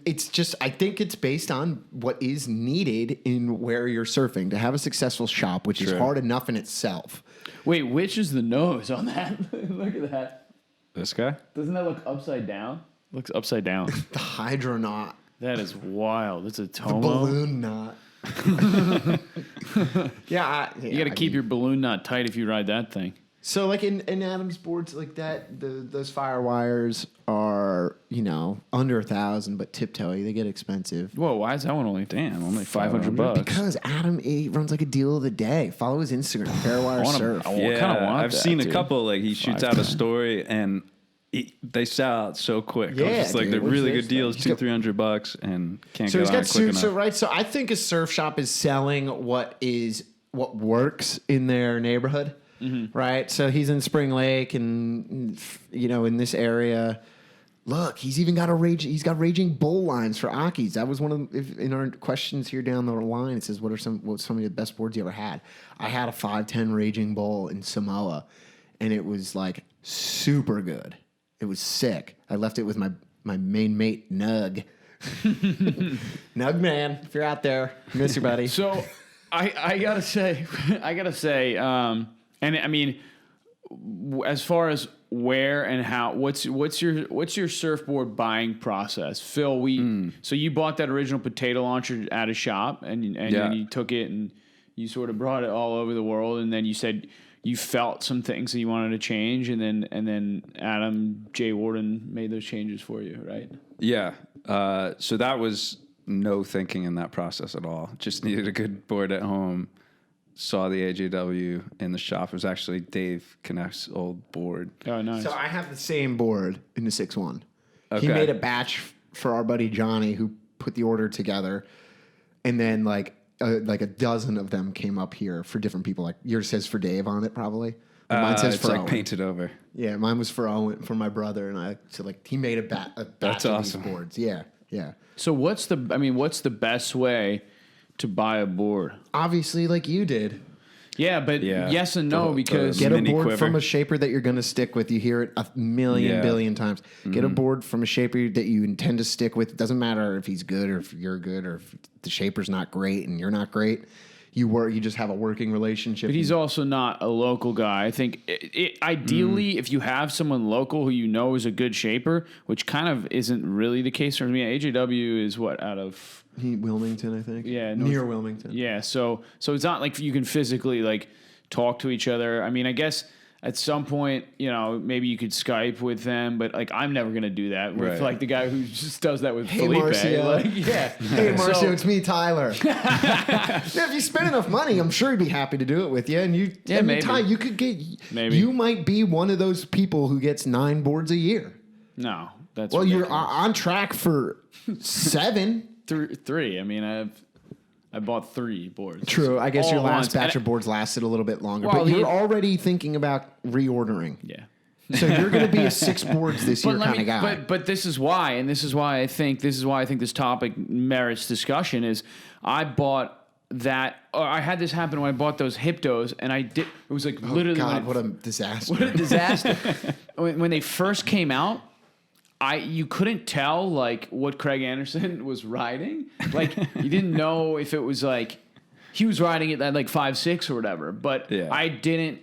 it's just, I think it's based on what is needed in where you're surfing to have a successful shop, which is True. hard enough in itself. Wait, which is the nose on that? Look at that. This guy? Doesn't that look upside down? Looks upside down. The hydronaut, That is wild. That's a the Tomo. balloon knot. Yeah, You got to keep your balloon knot tight if you ride that thing. So like in Adam's boards like that, those fire wires are, you know, under 1,000, but tiptoey, they get expensive. Whoa, why is that one only? Damn, only $500. Because Adam he runs like a deal of the day. Follow his Instagram, Fairwire Surf. I kinda want I've that, seen dude. a couple. Like he shoots out a story and they sell out so quick. Yeah, It's just like dude. they're What's really this good deals, stuff? He's got- $200-300, and can't So get he's on got it quick so enough. right. So I think a surf shop is selling what works in their neighborhood, right? So he's in Spring Lake, and you know, in this area. Look, he's even got raging bull lines for Akis. That was one of in our questions here down the line. It says, what's some of the best boards you ever had? I had a 5'10" raging bull in Samoa, and it was like super good. It was sick. I left it with my main mate Nug. Nug man, if you're out there, miss your buddy. So I gotta say, and I mean, as far as where and how, what's your surfboard buying process, Phil? So you bought that original potato launcher at a shop, and Yeah. then you took it and you sort of brought it all over the world, and then you said you felt some things that you wanted to change, and then Adam J. Warden made those changes for you, right? Yeah. So that was no thinking in that process at all. Just needed a good board at home. Saw the AJW in the shop. It was actually Dave Connect's old board. Oh, nice. So I have the same board in the 6-1. He Okay. made a batch for our buddy Johnny, who put the order together, and then like a dozen of them came up here for different people. Like yours says for Dave on it, probably. And mine says it's for like Owen. painted over. Yeah, mine was for Owen, for my brother, and I. So like he made a batch That's of awesome. these boards. Yeah, yeah. So what's the best way to buy a board? Obviously, like you did. Yeah, but Yeah. yes and no, because Get a Mini board quiver. from a shaper that you're going to stick with. You hear it a million Yeah. billion times. Get a board from a shaper that you intend to stick with. It doesn't matter if he's good or if you're good or if the shaper's not great and you're not great. You just have a working relationship. But he's also not a local guy. I think ideally, if you have someone local who you know is a good shaper, which kind of isn't really the case for me. AJW is what, out of Wilmington, I think. Yeah, near Wilmington. yeah. So it's not like you can physically like talk to each other. I mean, I guess at some point, maybe you could Skype with them, but like I'm never gonna do that with Right. like the guy who just does that with Hey, Felipe. Marcio. Like, yeah. Hey, Marcio, So- it's me, Tyler. Yeah, if you spend enough money, I'm sure he'd be happy to do it with you. And you, Yeah, I mean, maybe. Ty, you could get. Maybe. You might be one of those people who gets 9 boards a year. No, that's Well, you're ridiculous. on track for 7. Three. I mean, I bought 3 boards. True. I guess All your at last once. batch And- of boards lasted a little bit longer, Well, but you're he- already thinking about reordering. Yeah. So you're going to be a 6 boards this year kind of guy. But this is why, and this is why I think this topic merits discussion. Is I bought that. Or I had this happen when I bought those Hiptos, and I did. It was like literally God, when what a disaster! what a disaster. when they first came out, you couldn't tell like what Craig Anderson was riding. Like you didn't know if it was like he was riding it at like 5.6 or whatever. But Yeah. I didn't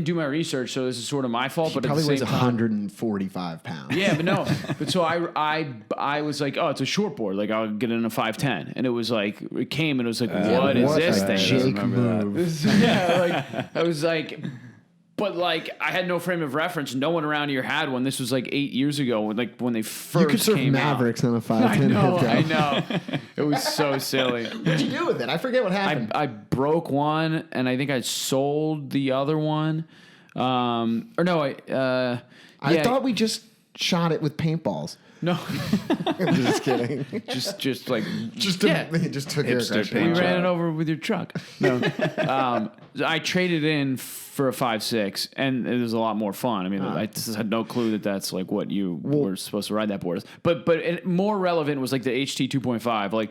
do my research, so this is sort of my fault. But Probably at the weighs same time, 145 pounds. yeah, but no. But so I was like, oh, it's a short board. Like I'll get it in a 5.10, and it was like it came and it was like, what is what this a thing? Jake remember that. move. Yeah, like I was like, but like I had no frame of reference. No one around here had one. This was like 8 years ago, when they first You could surf came Mavericks on a out. 5'10". I know. It was so silly. What'd you do with it? I forget what happened. I broke one, and I think I sold the other one. I thought we just shot it with paintballs. no, I'm just kidding. just like just yeah. just took your Hipster aggression. paint We job. ran it over with your truck. No, I traded in for a 5.6, and it was a lot more fun. I mean, I just had no clue that that's like what you were supposed to ride that board as. But more relevant was like the HT 2.5. Like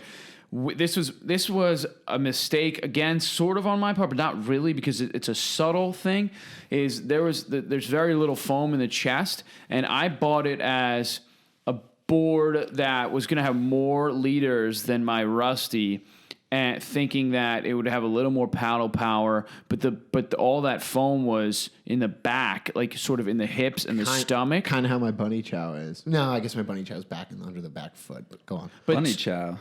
this was a mistake again, sort of on my part, but not really because it's a subtle thing. There's very little foam in the chest, and I bought it as a board that was going to have more liters than my Rusty, and thinking that it would have a little more paddle power, but all that foam was in the back, like sort of in the hips and the stomach. Kind of how my bunny chow is. No, I guess my bunny chow is back and under the back foot. But go on. But Bunny Chow.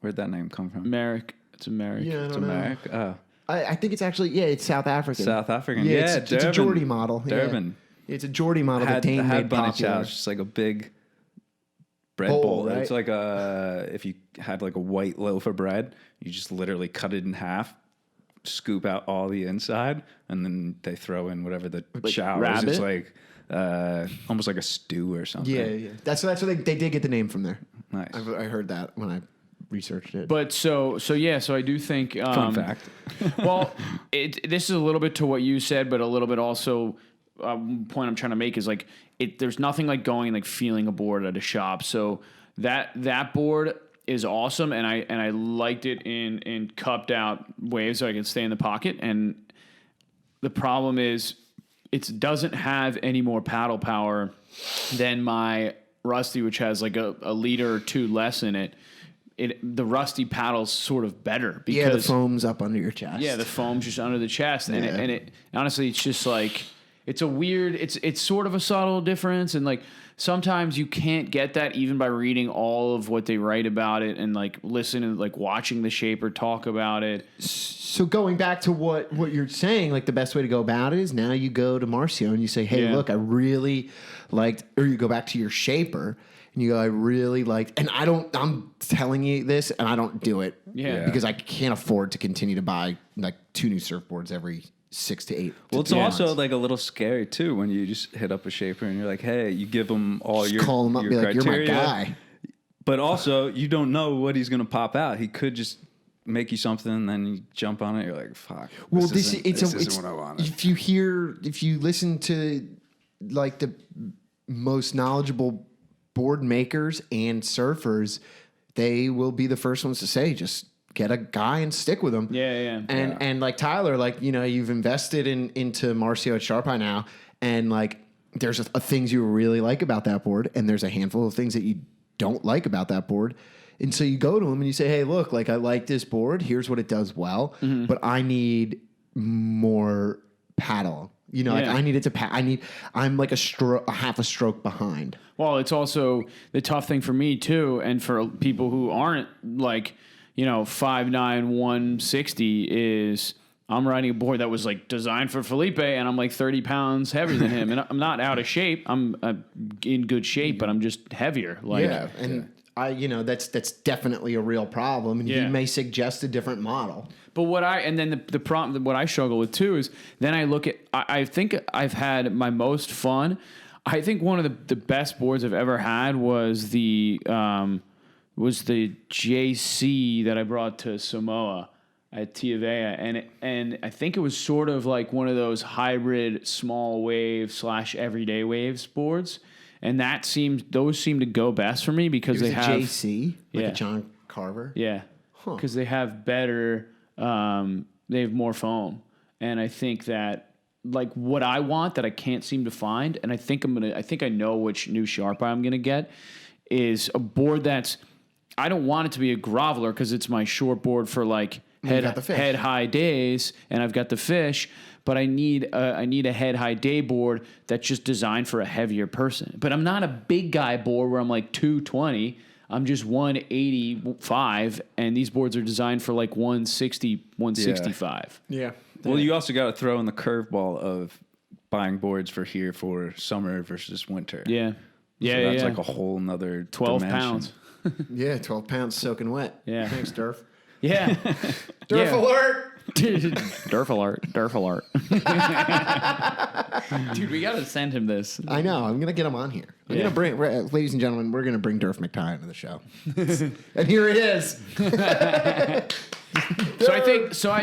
Where'd that name come from? Merrick, it's a Merrick. Yeah, I It's don't know. America. Oh, I think it's actually South South African. South African. Yeah, Yeah, it's a Durban. Geordie model. Yeah. Durban. It's a Geordie model that Dane had made Bunny popular. Chow. It's just like a big bread Bowl, bowl. right? It's like if you had like a white loaf of bread, you just literally cut it in half, scoop out all the inside, and then they throw in whatever the chow is. rabbit? It's like almost like a stew or something. Yeah. That's what they did get the name from there. Nice. I heard that when I researched it. But so I do think Fun fact. well, this is a little bit to what you said, but a little bit also point I'm trying to make is like there's nothing like going and like feeling a board at a shop. So that board is awesome, and I liked it in cupped out waves so I can stay in the pocket. And the problem is it doesn't have any more paddle power than my Rusty, which has like a liter or 2 less in it. The Rusty paddle's sort of better because yeah, the foam's up under your chest. the foam's just under the chest, and Yeah. it honestly, it's just like it's a weird. It's sort of a subtle difference, and like sometimes you can't get that even by reading all of what they write about it and like listen and like watching the shaper talk about it. So going back to what you're saying, like the best way to go about it is now you go to Marcio and you say, hey, look, I really liked, or you go back to your shaper and you go, I really liked, and I'm telling you this and I don't do it because I can't afford to continue to buy like 2 new surfboards every 6 to 8. Well, it's also like a little scary too when you just hit up a shaper and you're like, "Hey," you give him all just your call him up, your be like, criteria, "You're my guy." But also, you don't know what he's gonna pop out. He could just make you something, and then you jump on it. You're like, "Fuck." Well, this isn't what I wanted. If you listen to like the most knowledgeable board makers and surfers, they will be the first ones to say, just get a guy and stick with him. Yeah. And like Tyler, like, you know, you've invested into Marcio at Sharp Eye now, and like there's things you really like about that board, and there's a handful of things that you don't like about that board. And so you go to him and you say, hey, look, like I like this board. Here's what it does well, but I need more paddle. You know, like I need it to I'm like a half a stroke behind. Well, it's also the tough thing for me too, and for people who aren't like, you know, 5'9", 160 is I'm riding a board that was like designed for Felipe, and I'm like 30 pounds heavier than him, and I'm not out of shape. I'm in good shape, but I'm just heavier. Like, that's definitely a real problem, and he may suggest a different model. But what I struggle with too is then I look at, I think I've had my most fun. I think one of the best boards I've ever had was the JC that I brought to Samoa at Tiavea, and I think it was sort of like one of those hybrid small wave / everyday waves boards, and those seem to go best for me because they have JC, like a John Carver. Yeah, because they have better, they have more foam, and I think that like what I want that I can't seem to find, and I think I know which new Sharp Eye I'm gonna get is a board that's. I don't want it to be a groveler because it's my short board for like head high days, and I've got the fish. But I need a head high day board that's just designed for a heavier person. But I'm not a big guy board where I'm like 220. I'm just 185, and these boards are designed for like 160, 165. Yeah. Well, you also got to throw in the curveball of buying boards for summer versus winter. Yeah. So that's like a whole nother 12 dimension. pounds. 12 pounds soaking wet. Yeah. Thanks, Durf. Yeah. Durf alert! Durf alert. Dude, we got to send him this. I know. I'm going to get him on here. Ladies and gentlemen, we're going to bring Durf McTighe into the show. And here it is. I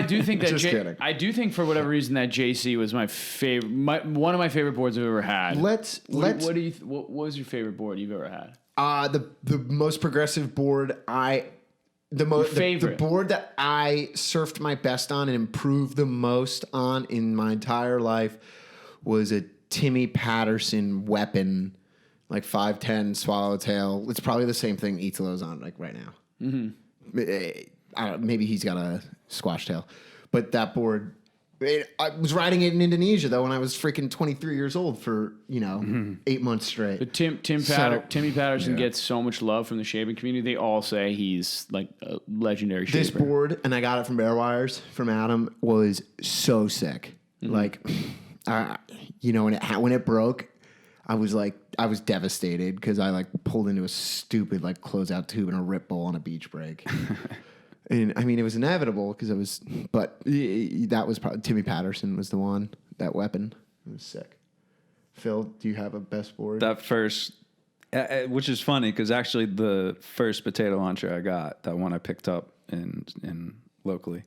do think that Just kidding. I do think for whatever reason that JC was my favorite, one of my favorite boards I've ever had. What was your favorite board you've ever had? The most progressive board the board that I surfed my best on and improved the most on in my entire life was a Timmy Patterson Weapon, like 5'10" swallowtail. It's probably the same thing Italo's on like right now. Mm-hmm. Maybe he's got a squash tail, but that board. I was riding it in Indonesia though when I was freaking 23 years old for 8 months straight. But Timmy Patterson gets so much love from the shaping community. They all say he's like a legendary shaper. This board, and I got it from Bear Wires from Adam, was so sick. Mm-hmm. Like, when it broke, I was devastated because I like pulled into a stupid like closeout tube and a rip bowl on a beach break. And I mean, it was inevitable because that was probably Timmy Patterson was the one, that Weapon. It was sick. Phil, do you have a best board? That first, which is funny because actually the first potato launcher I got, that one I picked up in locally,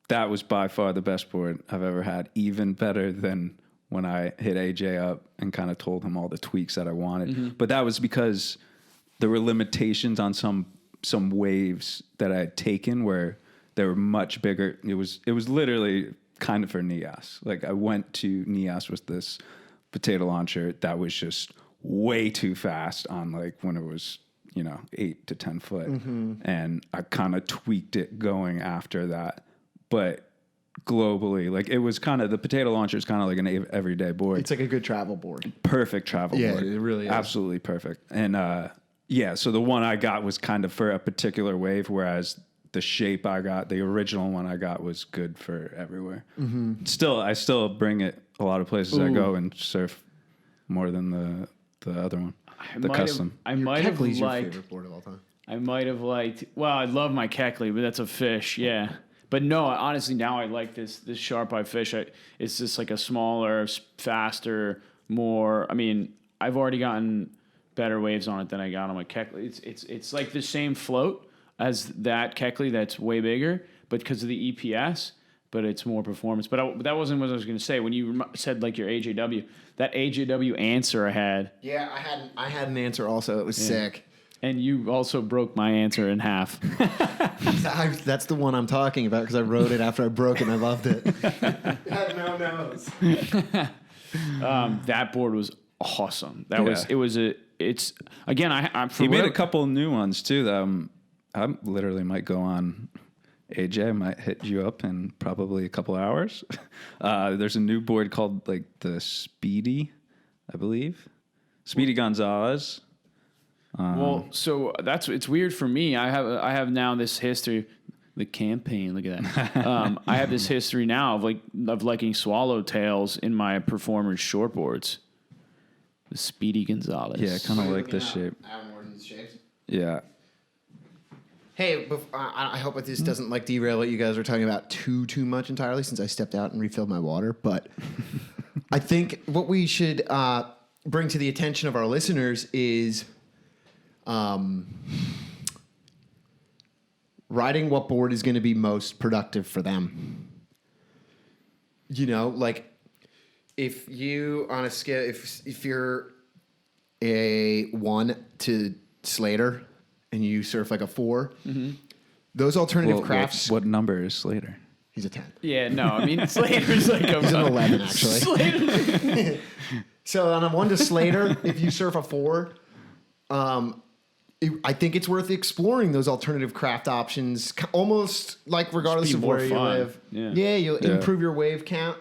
that was by far the best board I've ever had, even better than when I hit AJ up and kind of told him all the tweaks that I wanted. Mm-hmm. But that was because there were limitations on some waves that I had taken where they were much bigger. It was literally kind of for Nias. Like I went to Nias with this potato launcher that was just way too fast on like when it was 8 to 10 foot, and I kind of tweaked it going after that. But globally. Like it was kind of the potato launcher is kind of like an everyday board. It's like a good travel board. Perfect travel board. Yeah, it really is. Absolutely perfect. And yeah, so the one I got was kind of for a particular wave, whereas the shape I got, the original one I got, was good for everywhere. Mm-hmm. I still bring it a lot of places I go and surf more than the other one, the custom. I might have Keckley's your liked. favorite board of all time. I might have liked. Well, I love my Keckley, but that's a fish. Yeah. But no, honestly, now I like this Sharp Eye fish. It's just like a smaller, faster, more. I mean, I've already gotten better waves on it than I got on my Keckley. It's like the same float as that Keckley that's way bigger, but because of the EPS, but it's more performance. But that wasn't what I was going to say. When you said like your AJW, that AJW answer I had. Yeah, I had an answer also. It was sick. And you also broke my answer in half. That's the one I'm talking about because I wrote it after I broke it and I loved it. Had no nose. That board was awesome. It's again, I'm He made a couple new ones too that I literally might go on. AJ might hit you up in probably a couple hours. There's a new board called like the Speedy, I believe. Speedy Gonzalez. Well, so it's weird for me. I have now this history, the campaign. Look at that. I have this history now of liking swallowtails in my performance shortboards. The Speedy Gonzalez. Yeah, I kind of like this shape. Yeah. Hey, I hope this doesn't like derail what you guys are talking about too much entirely since I stepped out and refilled my water. But I think what we should bring to the attention of our listeners is riding what board is going to be most productive for them. You know, like if you on a scale, if you're a 1 to Slater and you surf like a 4, those alternative crafts. What number is Slater? He's a 10. Yeah, no, I mean Slater's like He's an 11 actually. Slater. So on a 1 to Slater, if you surf a 4, I think it's worth exploring those alternative craft options, almost like regardless of where you live. Yeah, you'll improve your wave count.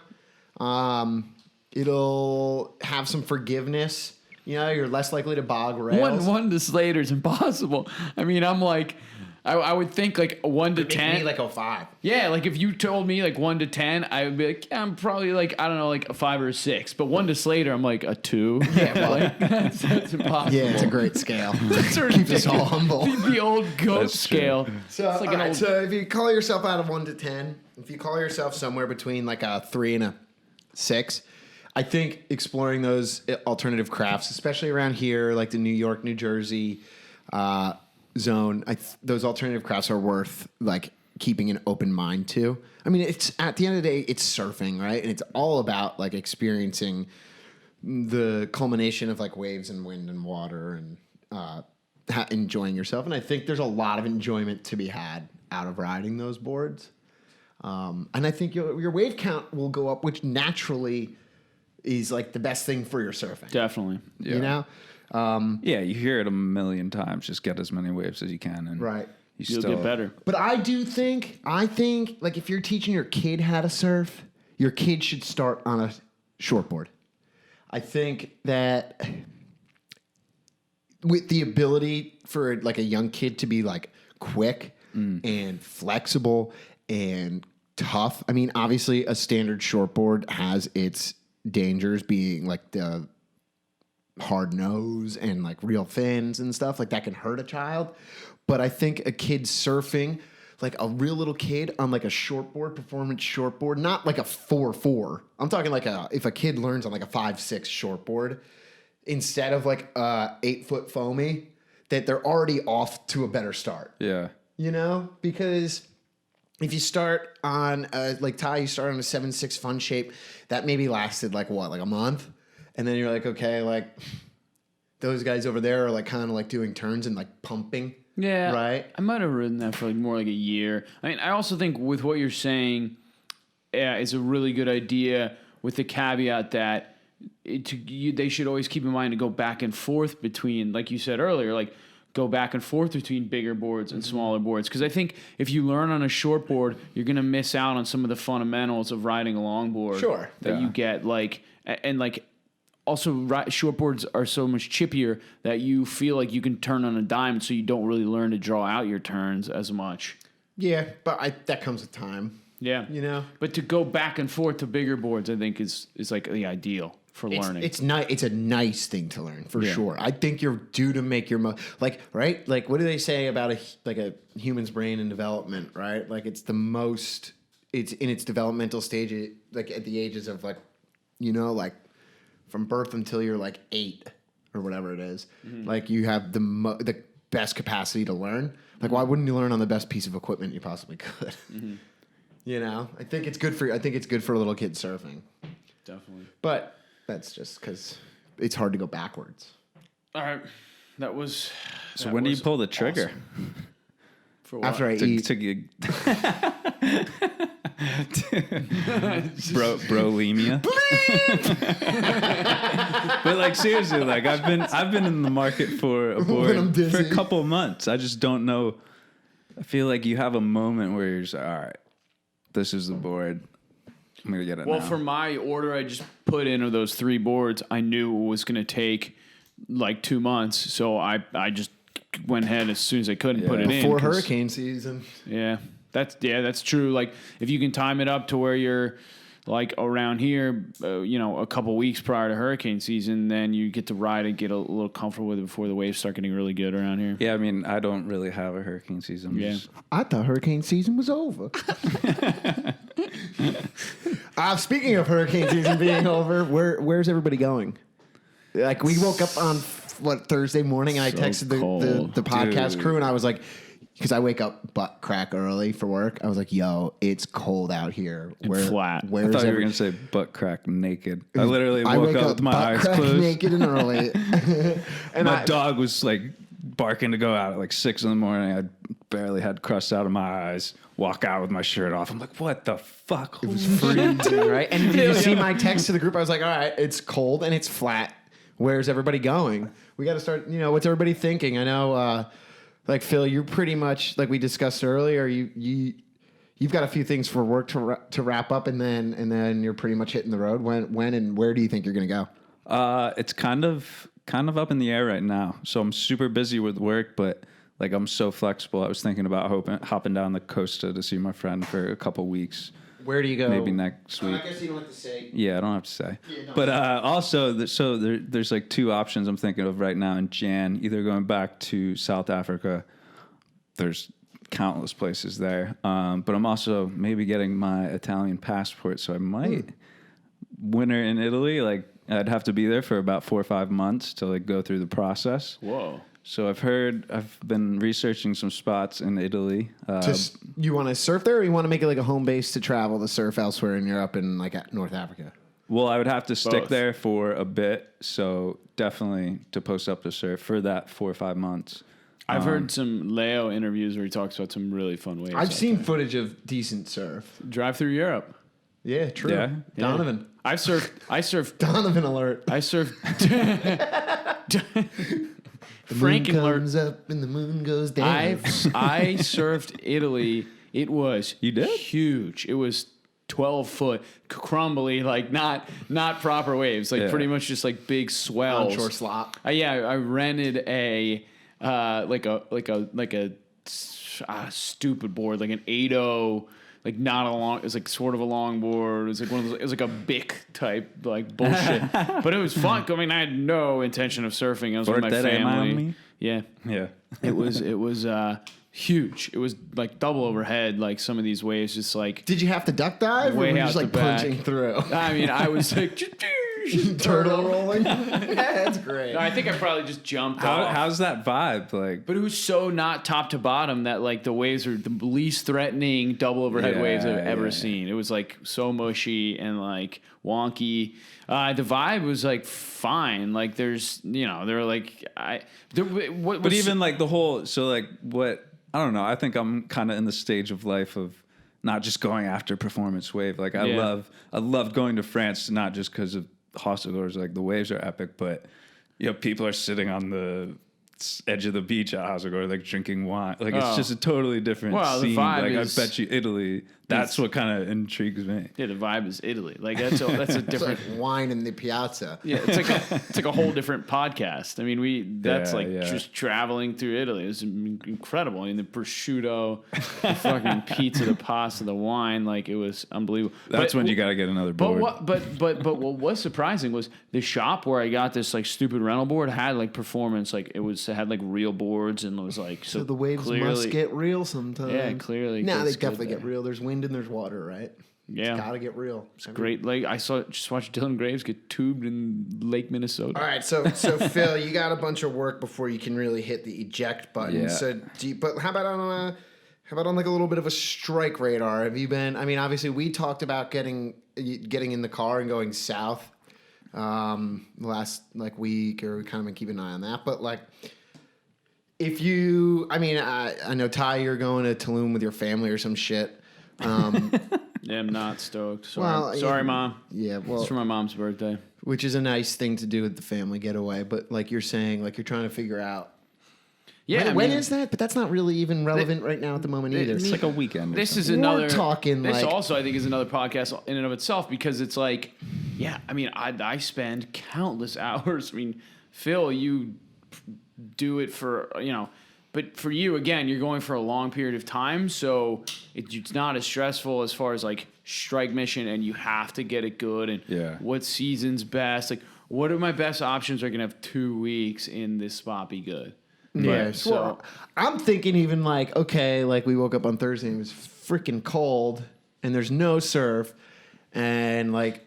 It'll have some forgiveness. You know, you're less likely to bog rails. One to Slater's impossible. I mean, I'm like, I would think like a 1 to 10. Me like a 5. Yeah, like if you told me like 1 to 10, I would be like, yeah, I'm probably like, I don't know, like a 5 or a 6. But 1 to Slater, I'm like a 2. Yeah, well, like, that's impossible. Yeah, it's a great scale. That's Keeps us all humble. The old goat That's true. scale. So, it's like all an right, old. so if you call yourself out of 1 to 10, if you call yourself somewhere between like a 3 and a 6, I think exploring those alternative crafts, especially around here, like the New York, New Jersey zone, those alternative crafts are worth like keeping an open mind to. I mean, it's at the end of the day, it's surfing, right? And it's all about like experiencing the culmination of like waves and wind and water and enjoying yourself. And I think there's a lot of enjoyment to be had out of riding those boards. And I think your wave count will go up, which naturally is like the best thing for your surfing. Definitely. You know? Yeah, you hear it a million times. Just get as many waves as you can, and Right. You'll get better. But I think like if you're teaching your kid how to surf, your kid should start on a shortboard. I think that with the ability for like a young kid to be like quick and flexible and tough. I mean, obviously a standard shortboard has its dangers, being like the hard nose and like real fins and stuff like that can hurt a child. But I think a kid surfing, like a real little kid on like a shortboard, performance shortboard, not like a 4-4. I'm talking like if a kid learns on like a 5-6 shortboard instead of like a 8-foot foamy, that they're already off to a better start. yeah, You know, because if you start on like Ty, you start on a 7-6 fun shape, that maybe lasted like what, like a month, and then you're like, okay, like those guys over there are like kind of like doing turns and like pumping. Yeah. Right. I might have ridden that for like more like a year. I mean, I also think with what you're saying, it's a really good idea with the caveat that they should always keep in mind to go back and forth between, like you said earlier, like go back and forth between bigger boards and smaller boards. Because I think if you learn on a short board, you're going to miss out on some of the fundamentals of riding a longboard. Sure. That you get, like, and like, also short boards are so much chippier that you feel like you can turn on a dime, so you don't really learn to draw out your turns as much. Yeah, but that comes with time. Yeah. You know? But to go back and forth to bigger boards, I think is like the ideal for learning. It's a nice thing to learn for sure. I think you're due to make your right. Like, what do they say about a human's brain and development? Right. Like, it's it's in its developmental stage, like at the ages of like, like from birth until you're like 8 or whatever it is. Mm-hmm. Like, you have the best capacity to learn. Like, why wouldn't you learn on the best piece of equipment you possibly could? Mm-hmm. I think it's good for little kids surfing. Definitely. But that's just because it's hard to go backwards. All right. That was. So when do you pull the trigger? Awesome. For what? After I eat. Brolemia. But like, seriously, like I've been in the market for a board for a couple of months. I just don't know. I feel like you have a moment where you're just like, all right, this is the board. I'm gonna get it now. For my order I just put in of those 3 boards, I knew it was going to take like 2 months, so I just went ahead as soon as I could and put it in before hurricane season. Yeah, that's true. Like, if you can time it up to where you're like around here, a couple weeks prior to hurricane season, then you get to ride and get a little comfortable with it before the waves start getting really good around here. Yeah, I mean, I don't really have a hurricane season. Yeah. I thought hurricane season was over. Speaking of hurricane season being over, where's everybody going? Like, we woke up on Thursday morning, and I texted the podcast crew, and I was like, because I wake up butt crack early for work. I was like, "Yo, it's cold out here." Flat. I thought you were gonna say butt crack naked. I literally woke up with my eyes butt crack closed, naked and early. and my dog was like barking to go out at like 6 a.m. I barely had crust out of my eyes. Walk out with my shirt off. I'm like, what the fuck? It was freezing, right? And did you see my text to the group? I was like, all right, it's cold and it's flat. Where's everybody going? We got to start. What's everybody thinking? I know. Like, Phil, you're pretty much, like we discussed earlier, you've got a few things for work to wrap up, and then you're pretty much hitting the road. When and where do you think you're going to go? It's kind of up in the air right now. So I'm super busy with work, but like, I'm so flexible. I was thinking about hopping down the Costa to see my friend for a couple weeks. Where do you go? Maybe next week. I guess you don't have to say. Yeah, I don't have to say. Yeah, no. But also, there's like 2 options I'm thinking of right now in Jan. Either going back to South Africa. There's countless places there. But I'm also maybe getting my Italian passport, so I might winter in Italy. Like, I'd have to be there for about 4 or 5 months to like go through the process. Whoa. So I've been researching some spots in Italy. Just, you want to surf there, or you want to make it like a home base to travel to surf elsewhere in Europe and like North Africa? Well, I would have to stick there for a bit, so definitely to post up to surf for that 4 or 5 months. I've heard some Leo interviews where he talks about some really fun waves. I've seen footage of decent surf. Drive through Europe. Yeah, true. Yeah. Donovan. I surfed. Donovan alert. I surfed. The moon comes up and the moon goes down. I surfed Italy. It was huge. It was 12-foot, crumbly, like not proper waves, like pretty much just like big swells. Onshore slop. I rented a stupid board, like an 8.0. Like, not a long, it was like sort of a long board. It was like one of those, it was like a Bic type, like, bullshit. But it was fun. I mean, I had no intention of surfing. I was with my family. Yeah. Yeah. It was huge. It was like double overhead, like some of these waves, just like. Did you have to duck dive? Or were you just like plunging through? I mean, I was like. Turtle rolling. That's great. No, I think I probably just jumped off. How's that vibe like? But it was so not top to bottom that like the waves are the least threatening double overhead waves I've ever seen. It was like so mushy and like wonky. The vibe was like fine. Like there's they're like but even like the whole what I don't know. I think I'm kind of in the stage of life of not just going after performance wave. Like I loved going to France not just because of hostels, like the waves are epic, but people are sitting on the edge of the beach house or like drinking wine. Like it's just a totally different the scene. vibe Like is- I bet you Italy. That's what kind of intrigues me. Yeah, the vibe is Italy. Like that's a It's different. like wine in the piazza. Yeah, it's like a whole different podcast. I mean, that's Yeah. just traveling through Italy. It was incredible. I mean, the prosciutto, the fucking pizza, the pasta, the wine. Like it was unbelievable. That's when you got to get another board. But what was surprising was the shop where I got this like stupid rental board had like performance. Like it had like real boards and it was like So the waves must get real sometimes. Yeah, clearly it Nah, they gets good definitely there. get real. There's wind and there's water, right? Yeah. It's gotta get real. great. Like I just watched Dylan Graves get tubed in Lake Minnesota. All right, so Phil, you got a bunch of work before you can really hit the eject button. Yeah. So, but how about on like a little bit of a strike radar? Have you been? I mean, obviously, we talked about getting in the car and going south last like week, or we kind of been keeping an eye on that. But like, if you, I mean, I know Ty, you're going to Tulum with your family or some shit. Yeah, I'm not stoked. Sorry, Well, sorry, yeah, Mom. Yeah, well, It's for my mom's birthday. which is a nice thing to do with the family getaway. But like you're saying, like you're trying to figure out. Yeah, When is that? But that's not really even relevant right now at the moment either. It's like a weekend. or This is something. We're another talking, This like- also, I think, is another podcast in and of itself because it's like, yeah. I mean, I spend countless hours. I mean, Phil, you do it for but for you again, you're going for a long period of time, so it's not as stressful as far as like strike mission, and you have to get it good. And Yeah. what season's best? Like, what are my best options? Are gonna have 2 weeks in this spot be good? Yeah, so- so I'm thinking even like, okay, like we woke up on Thursday and it was freaking cold and there's no surf and like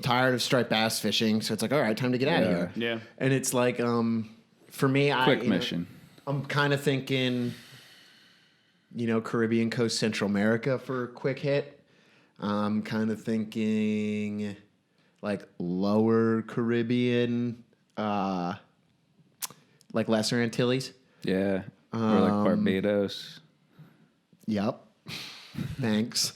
tired of striped bass fishing. So it's like, all right, time to get out of Yeah. here. Yeah. And it's like, for me, Quick mission. I'm kind of thinking, Caribbean coast, Central America for a quick hit. I'm kind of thinking like lower Caribbean, like Lesser Antilles. Yeah. Or like Barbados. Yep. Thanks.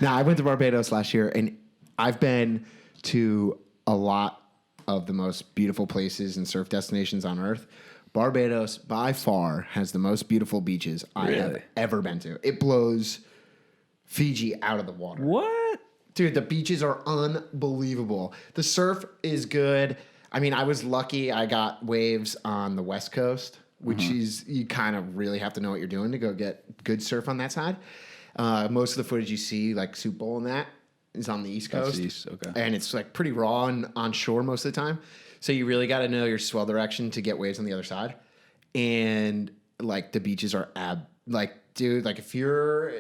Now, I went to Barbados last year, and I've been to a lot of the most beautiful places and surf destinations on earth. Barbados, by far, has the most beautiful beaches I have Really? ever been to. It blows Fiji out of the water. What? Dude, the beaches are unbelievable. The surf is good. I mean, I was lucky I got waves on the West Coast, which is, you kind of really have to know what you're doing to go get good surf on that side. Most of the footage you see, like Soup Bowl and that, is on the East That's Coast. east, okay. And it's like pretty raw and on shore most of the time. So you really got to know your swell direction to get waves on the other side. And like the beaches are dude, like if you're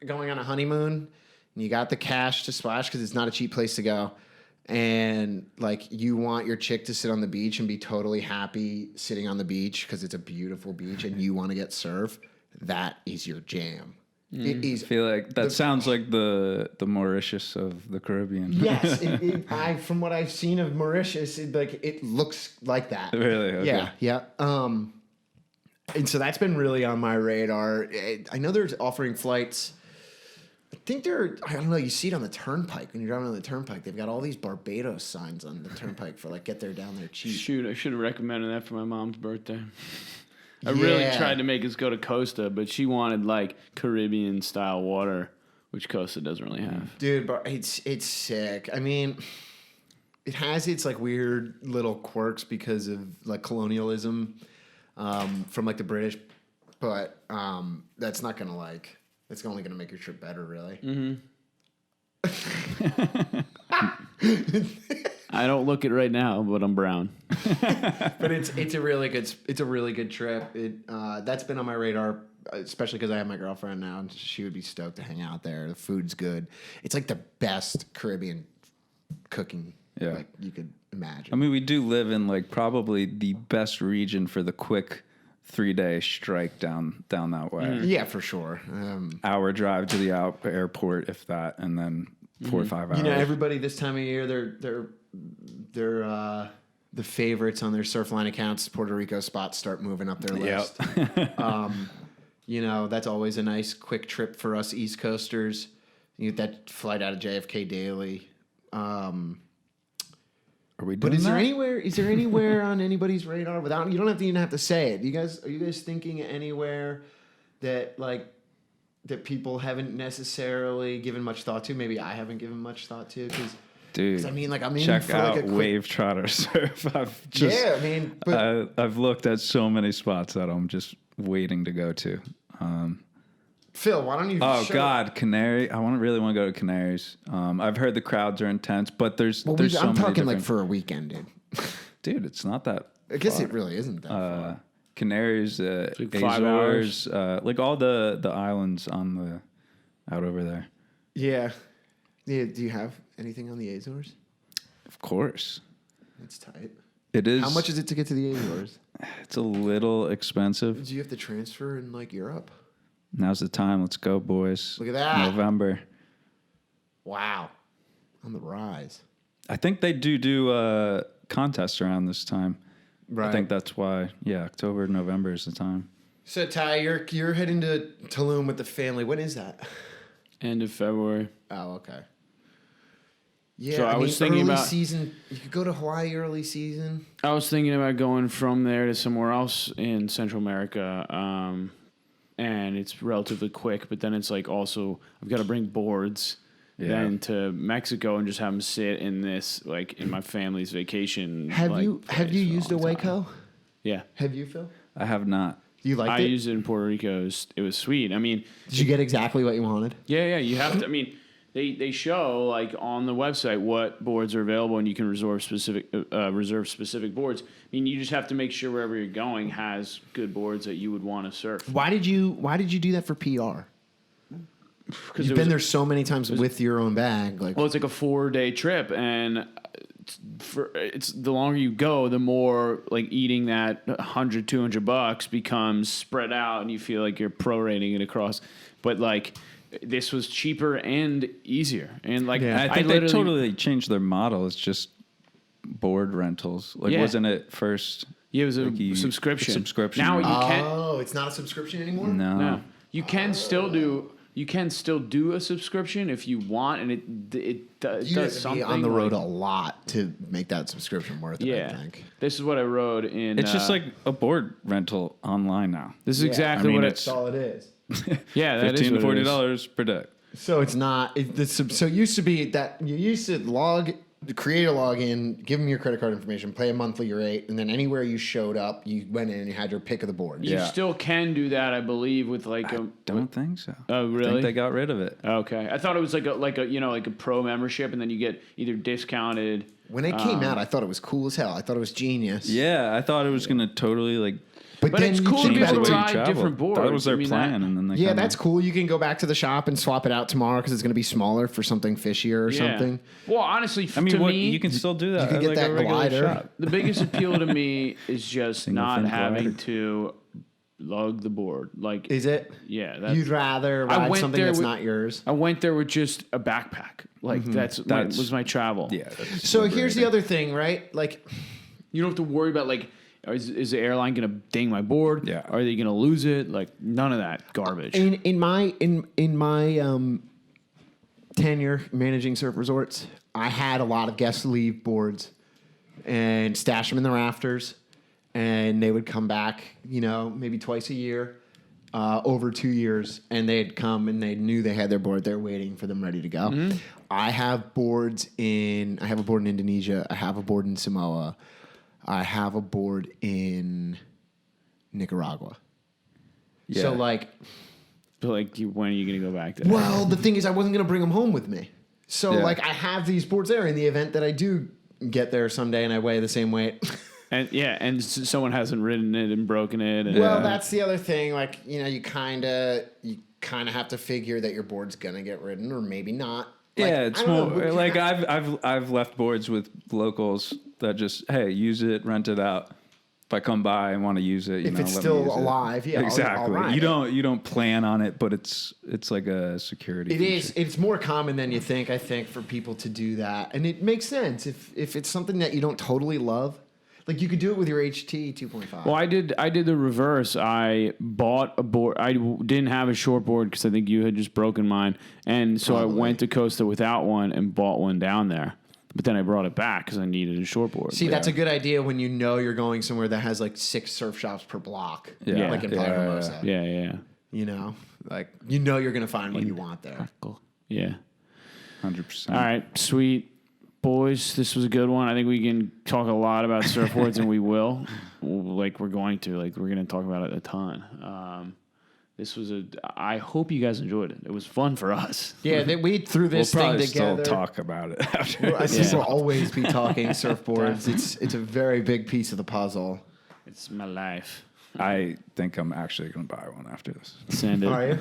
going on a honeymoon and you got the cash to splash because it's not a cheap place to go, and like you want your chick to sit on the beach and be totally happy sitting on the beach because it's a beautiful beach and you want to get surf, that is your jam. It is. I feel like that sounds like the Mauritius of the Caribbean. Yes, from what I've seen of Mauritius, it looks like that. Really? Okay. Yeah. And so that's been really on my radar. I know they're offering flights. I think I don't know, you see it on the turnpike. When you're driving on the turnpike, they've got all these Barbados signs on the turnpike for like, get there down there cheap. Shoot, I should have recommended that for my mom's birthday. I really Yeah. tried to make us go to Costa, but she wanted like Caribbean style water, which Costa doesn't really have. Dude, but it's sick. I mean, it has its like weird little quirks because of like colonialism from like the British, but that's not gonna like, it's only gonna make your trip better, really. I don't look it right now, but I'm brown. But it's a really good trip. That's been on my radar, especially because I have my girlfriend now, and she would be stoked to hang out there. The food's good. It's like the best Caribbean cooking like you could imagine. I mean, we do live in like probably the best region for the quick 3-day strike down that way. Yeah, for sure. Hour drive to the airport, if that, and then 4 or 5 hours. Everybody this time of year, they're the favorites on their Surfline accounts. Puerto Rico spots start moving up their list. That's always a nice quick trip for us East Coasters. You get that flight out of JFK daily. Are we But doing that? is there anywhere on anybody's radar without, you don't have to even have to say it. Are you guys thinking anywhere that like, that people haven't necessarily given much thought to? Maybe I haven't given much thought to Dude, I mean, like, I'm in check for out like a quick, Wave Trotter Surf. yeah, I mean, but I've looked at so many spots that I'm just waiting to go to. Phil, why don't you? Oh show- God, Canary! I really want to go to Canaries. I've heard the crowds are intense, but there's so I'm many talking like different- for a weekend, dude. dude, it's not that. I guess far. it really isn't that far. Canaries, like 5 Azores, like all the islands on the out over there. Yeah. Yeah. Do you have anything on the Azores? Of course, That's tight. it is. How much is it to get to the Azores? It's a little expensive. Do you have to transfer in like Europe? Now's the time. Let's go, boys. Look at that. November. Wow. On the rise. I think they do contests around this time. Right. I think that's why. Yeah, October, November is the time. So Ty, you're heading to Tulum with the family. When is that? End of February. Oh, okay. Yeah, So I was thinking early about- season. You could go to Hawaii early season. I was thinking about going from there to somewhere else in Central America, and it's relatively quick. But then it's like also I've got to bring boards then to Mexico and just have them sit in this like in my family's vacation. Have like, you place for used a long time. Waco? Yeah, Have you, Phil? I have not. You liked I it? used it in Puerto Rico. It was sweet. I mean, Did you get exactly what you wanted? yeah. You have to. I mean, they show like on the website what boards are available, and you can reserve specific boards. I mean, you just have to make sure wherever you're going has good boards that you would want to surf. Why did you do that for PR? You've been there so many times with your own bag. Like, Well, it's like a 4-day trip, and it's the longer you go, the more like eating that $100-$200 becomes spread out, and you feel like you're prorating it across. But like this was cheaper and easier, and like I think they totally changed their model. It's just board rentals. Like, Yeah. wasn't it first? it was a like subscription. subscription, Now right? you can't. oh, it's not a subscription anymore. No, you can still do. You can still do a subscription if you want, and it does You have to something be on the road like, a lot to make that subscription worth it. Yeah, I think. this is what I wrote in. It's just like a board rental online now. this is exactly I mean, what it's- That's all it is. Yeah, that is $15 to what it is. $40 per day. So it's not. So it used to be that you used to create a login, give them your credit card information, pay a monthly rate, and then anywhere you showed up, you went in and you had your pick of the board. You Yeah. still can do that, I believe, with like a. Don't think so. Oh, I really? think they got rid of it. Okay, I thought it was like a pro membership, and then you get either discounted. When it came out, I thought it was cool as hell. I thought it was genius. Yeah, I thought it was gonna totally like But then it's you cool to change be change able the to way you ride travel. different boards. That was their I mean, plan, and then they Yeah, kinda- that's cool. You can go back to the shop and swap it out tomorrow because it's going to be smaller for something fishier or something. Well, honestly, I mean, to what, me, you can still do that. you can at, get like that a regular glider. shop. the biggest appeal to me is just Single not fin having glider. to lug the board. Like, Is it? yeah, that's, You'd rather I ride went something there that's with- not yours. I went there with just a backpack. Like That's- was my travel. Yeah. that's So here's the liberating. other thing, right? Like, You don't have to worry about like, is the airline going to ding my board? Yeah. Are they going to lose it? Like none of that garbage. in my tenure managing surf resorts, I had a lot of guests leave boards and stash them in the rafters, and they would come back, maybe twice a year, over 2 years, and they'd come and they knew they had their board there waiting for them ready to go. I have a board in Indonesia. I have a board in Samoa. I have a board in Nicaragua. Yeah. So like, But like, when are you going to go back there? well, the thing is, I wasn't going to bring them home with me. So, Yeah. like, I have these boards there in the event that I do get there someday and I weigh the same weight. And someone hasn't ridden it and broken it. And, Well, that's the other thing. Like, you kind of have to figure that your board's going to get ridden or maybe not. Like, Yeah, it's I don't more know, like I've left boards with locals that just use it, rent it out. If I come by and want to use it, If it's let me still use it. alive, yeah, I'll exactly. ride You don't plan on it, but it's like a security. It is. It's more common than you think, I think, for people to do that. And it makes sense if it's something that you don't totally love. Like, you could do it with your HT 2.5. Well, I did the reverse. I bought a board. I didn't have a short board because I think you had just broken mine, and so Probably. I went to Costa without one and bought one down there. But then I brought it back because I needed a shortboard. See, that's a good idea when you know you're going somewhere that has like 6 surf shops per block. Yeah. Like in Yeah. Villahermosa. Yeah. You know, like you know you're gonna find what you want there. Cool. Yeah. 100%. All right, sweet. Boys, this was a good one. I think we can talk a lot about surfboards, and we will. Like, we're going to. Like, we're going to talk about it a ton. This was I hope you guys enjoyed it. It was fun for us. Yeah, we threw this We'll thing probably together. still talk about it after. I think we'll always be talking surfboards. It's a very big piece of the puzzle. It's my life. I think I'm actually going to buy one after this. Send it. Are you?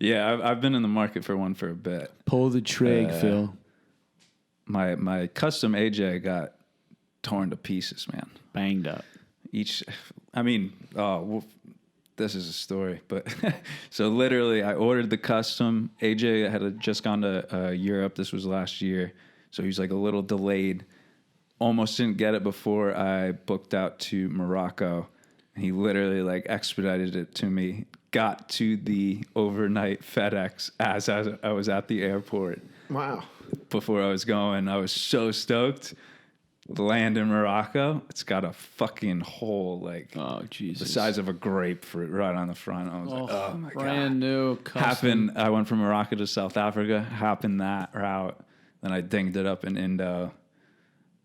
Yeah, I've been in the market for one for a bit. Pull the trig, Phil. My custom AJ got torn to pieces, man. Banged up. This is a story, but so literally I ordered the custom. AJ had just gone to Europe. This was last year. So he was like a little delayed. Almost didn't get it before I booked out to Morocco. And he literally like expedited it to me. Got to the overnight FedEx as I was at the airport. Wow. Before I was going. I was so stoked. Land in Morocco. It's got a fucking hole like Oh, Jesus. the size of a grapefruit right on the front. I was like, oh my brand God. new custom. I went from Morocco to South Africa. Happened that route. Then I dinged it up in Indo.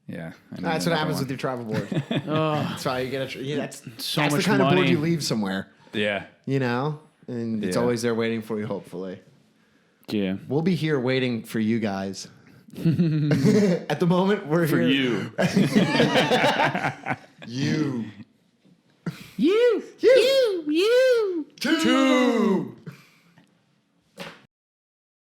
Yeah. That's what happens with your travel board. That's why you get that's So that's much the kind of board money. you leave somewhere, Yeah. you know? And it's Yeah. always there waiting for you, hopefully. Yeah. We'll be here waiting for you guys. At the moment, we're For here. you. You. You. You. You. Two.